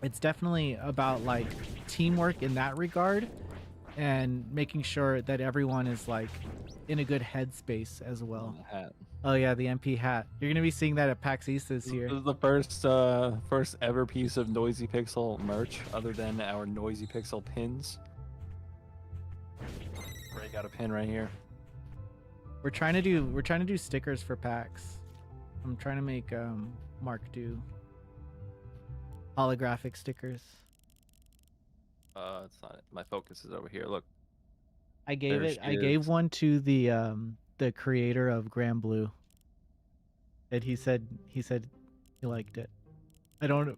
it's definitely about like teamwork in that regard, and making sure that everyone is like in a good headspace as well. On the hat. Oh yeah, the MP hat. You're gonna be seeing that at PAX East this This year. is the first ever piece of Noisy Pixel merch, other than our Noisy Pixel pins. Already got a pin right here. We're trying to do stickers for PAX. I'm trying to make Mark do holographic stickers. It's not. My focus is over here. Look, I there she gave is. one to the creator of Grand Blue. And he said he liked it. I don't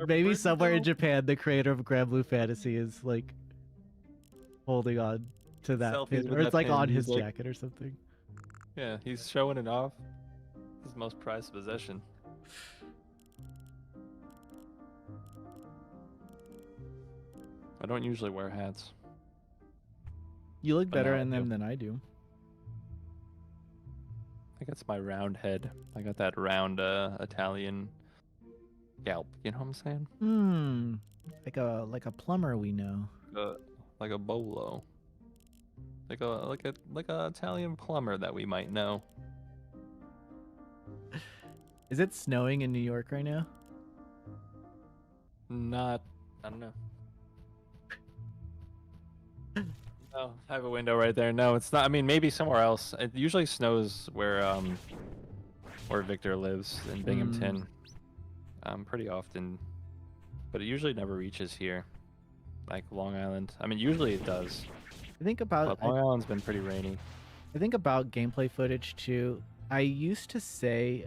maybe somewhere in Japan the creator of Grand Blue Fantasy is like holding on to that Selfies pin, with or it's that like pin. on his He's like, jacket or something. yeah, he's showing it off. His most prized possession. I don't usually wear hats. You look But better now I in them do. than I do. I think it's my round head. I got that round Italian scalp. You know what I'm saying? Hmm. Like a plumber we know. Like a bolo. Like a Italian plumber that we might know. Is it snowing in New York right now? Not, I don't know. No, I have a window right there. No, it's not. I mean, maybe somewhere else. It usually snows where Victor lives in Binghamton. Pretty often, but it usually never reaches here, like Long Island. I mean, usually it does, I think but Long Island's been pretty rainy. I think about gameplay footage too. I used to say,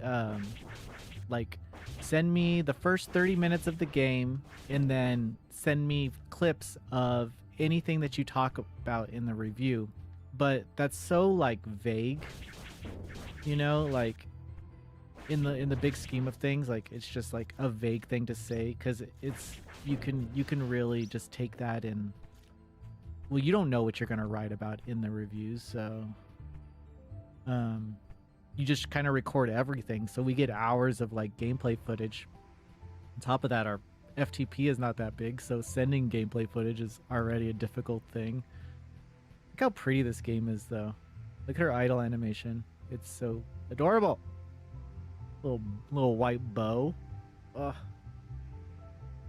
like, send me the first 30 minutes of the game and then send me clips of anything that you talk about in the review. But that's so like vague, you know, like in the big scheme of things, like it's just like a vague thing to say because it's you can really just take that and well, you don't know what you're gonna write about in the reviews, so you just kind of record everything. So we get hours of like gameplay footage. On top of that, our FTP is not that big, so sending gameplay footage is already a difficult thing. Look how pretty this game is, though. Look at her idle animation. It's so adorable. Little white bow. Ugh.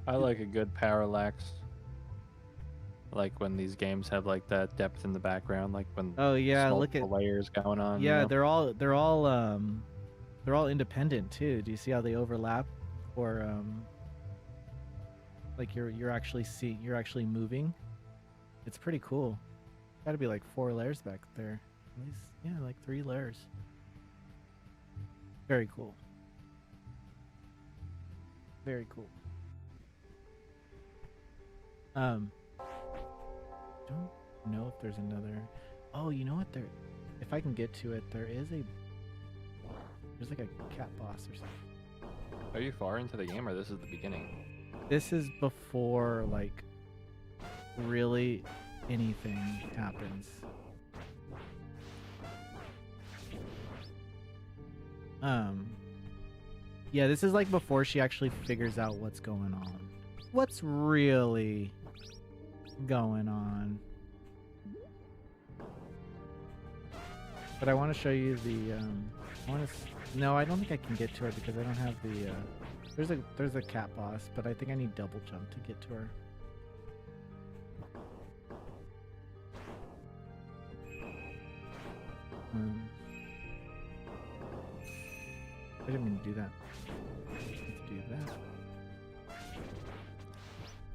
I like a good parallax. Like when these games have like that depth in the background, like when Oh yeah, look multiple at layers going on. yeah. You know? They're all independent too. Do you see how they overlap? Or like you're actually moving. It's pretty cool. Got to be like 4 layers back there. At least, yeah, like 3 layers. Very cool. Very cool. Don't know if there's another. Oh, you know what? If I can get to it, there's like a cat boss or something. Are you far into the game, or this is the beginning? This is before like really anything happens. Yeah, this is like before she actually figures out what's going on. What's really going on? But I want to show you the no, I don't think I can get to her because I don't have the there's a cat boss, but I think I need double jump to get to her. I didn't mean to do that. Let's do that.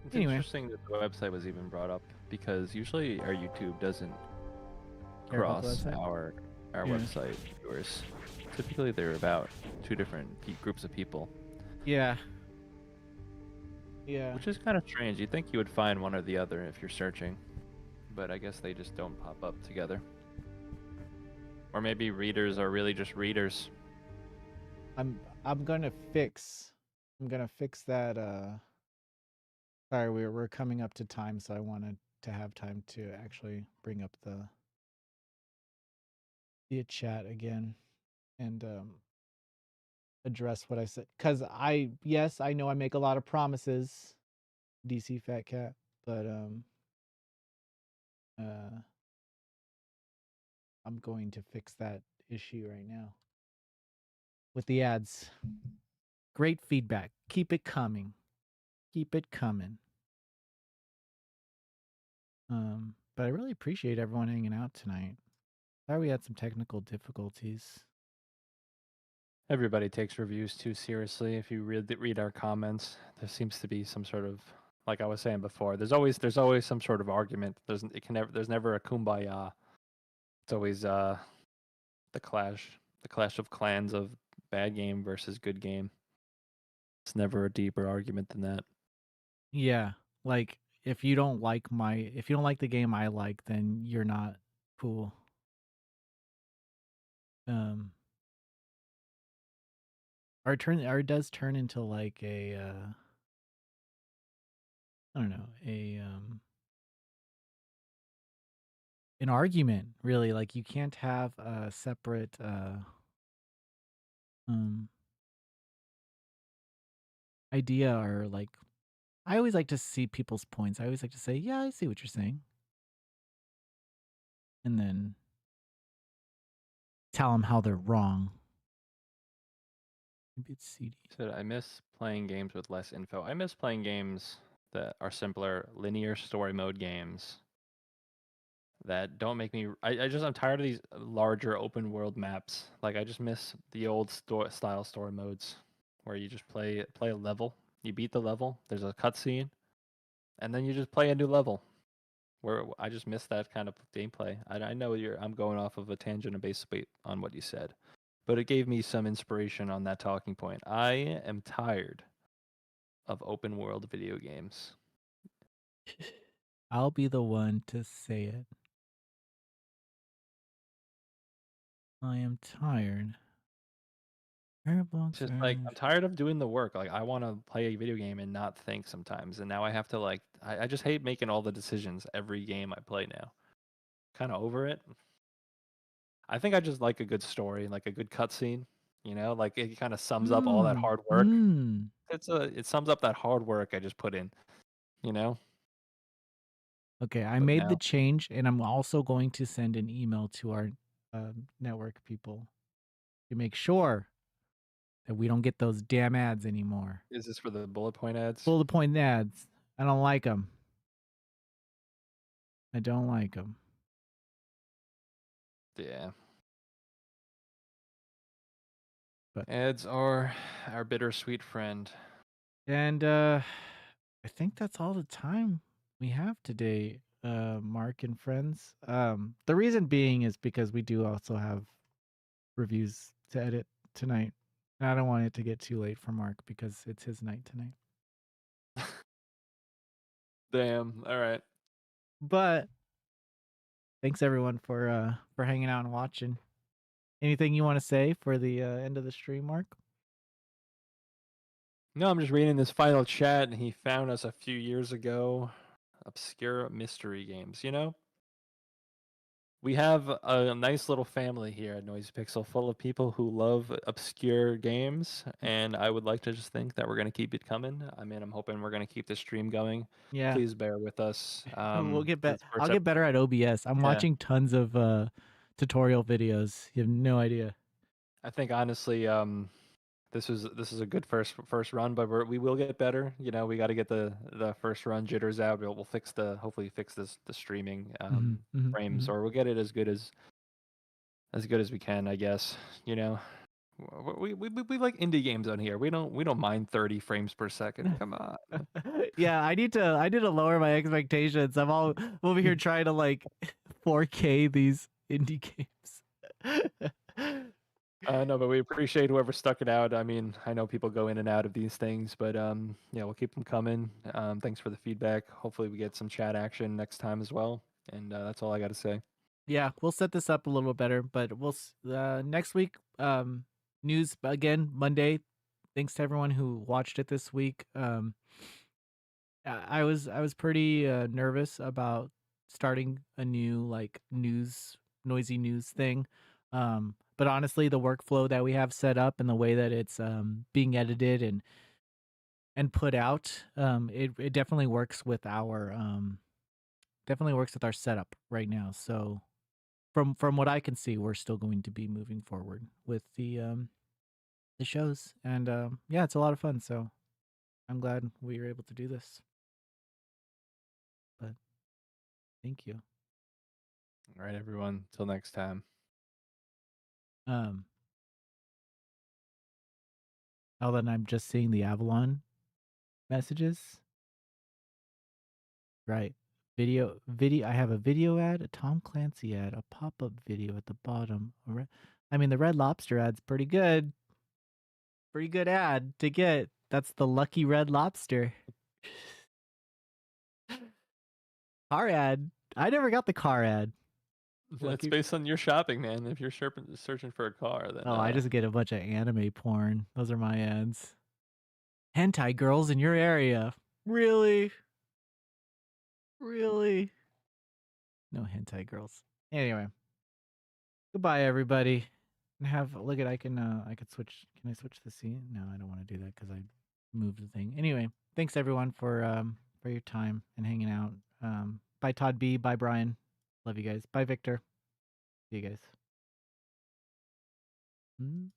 It's Anyway. interesting that the website was even brought up because usually our YouTube doesn't Care about the cross website? our Yeah. website viewers. Typically, they're about 2 different groups of people, Yeah. Yeah. which is kind of strange. You'd think you would find one or the other if you're searching, but I guess they just don't pop up together. Or maybe readers are really just readers. I'm gonna fix that. Sorry, we're coming up to time, so I wanted to have time to actually bring up the chat again and address what I said. Cause yes, I know I make a lot of promises, DC Fat Cat, but uh I'm going to fix that issue right now with the ads. Great feedback. Keep it coming. Keep it coming. But I really appreciate everyone hanging out tonight. Sorry we had some technical difficulties. Everybody takes reviews too seriously. If you read our comments, there seems to be some sort of, like I was saying before, there's always some sort of argument. There's never a kumbaya. It's always the clash of clans of bad game versus good game. It's never a deeper argument than that. Yeah, like if you don't like the game I like, then you're not cool. Or it does turn into like a I don't know, an argument, really. Like you can't have a separate um idea, or like I always like to see people's points. I always like to say, "Yeah, I see what you're saying." And then tell them how they're wrong. Maybe it's CD. So I miss playing games with less info. I miss playing games that are simpler, linear story mode games that don't make me. I'm tired of these larger open world maps. Like I just miss the old style story modes where you just play a level, you beat the level, there's a cutscene, and then you just play a new level. Where I just miss that kind of gameplay. I know I'm going off of a tangent basically on what you said, but it gave me some inspiration on that talking point. I am tired of open world video games. I'll be the one to say it. I am tired. It's just like I'm tired of doing the work. Like I want to play a video game and not think sometimes, and now I have to I just hate making all the decisions every game I play now. Kind of over it. I think I just like a good story, like a good cutscene. You know, like it kind of sums up all that hard work. It sums up that hard work I just put in. You know, Okay, I but made the now change, and I'm also going to send an email to our network people to make sure that we don't get those damn ads anymore. is this for the bullet point ads? Bullet point ads. I don't like them. I don't like them. Yeah, But ads are our bittersweet friend. and I think that's all the time we have today, Mark and friends. The reason being is because we do also have reviews to edit tonight. And I don't want it to get too late for Mark because it's his night tonight. Damn. All right. But thanks everyone for hanging out and watching. Anything you want to say for the end of the stream, Mark? No, I'm just reading this final chat, and he found us a few years ago. Obscure mystery games. You know, we have a nice little family here at Noisy Pixel, full of people who love obscure games, and I would like to just think that we're gonna keep it coming. I mean, I'm hoping we're gonna keep the stream going. Yeah. Please bear with us. We'll get This better. I'll first get better at OBS. I'm yeah, watching tons of tutorial videos. You have no idea. I think honestly, this is a good first run, but we will get better. You know, we got to get the first run jitters out. We'll fix hopefully fix the streaming frames, or we'll get it as good as we can, I guess. You know, we like indie games on here. We don't mind 30 frames per second. Come on. Yeah, I need to lower my expectations. I'm all over here trying to like 4K these indie games. No, but we appreciate whoever stuck it out. I mean, I know people go in and out of these things, but yeah, we'll keep them coming. Thanks for the feedback. Hopefully, we get some chat action next time as well. And that's all I got to say. Yeah, we'll set this up a little better, but next week, news again Monday. Thanks to everyone who watched it this week. I was pretty nervous about starting a new like noisy news thing. But honestly, the workflow that we have set up and the way that it's being edited and put out, it definitely works with our setup right now. So from what I can see, we're still going to be moving forward with the shows, and yeah, it's a lot of fun. So I'm glad we were able to do this. But thank you. All right, everyone. Till next time. Um, oh, then I'm just seeing the Avalon messages. Right. Video. I have a video ad, a Tom Clancy ad, a pop-up video at the bottom. I mean, the Red Lobster ad's pretty good. Pretty good ad to get. That's the lucky Red Lobster. Car ad. I never got the car ad. It's Lucky. based on your shopping, man. If you're searching for a car, then Oh, I just get a bunch of anime porn. Those are my ads. Hentai girls in your area. Really? Really? No hentai girls. Anyway, goodbye everybody. And have look at I could switch. Can I switch the scene? No, I don't want to do that because I moved the thing. Anyway, thanks everyone for your time and hanging out. Bye Todd B. Bye Brian. Love you guys. Bye Victor. See you guys. Mm.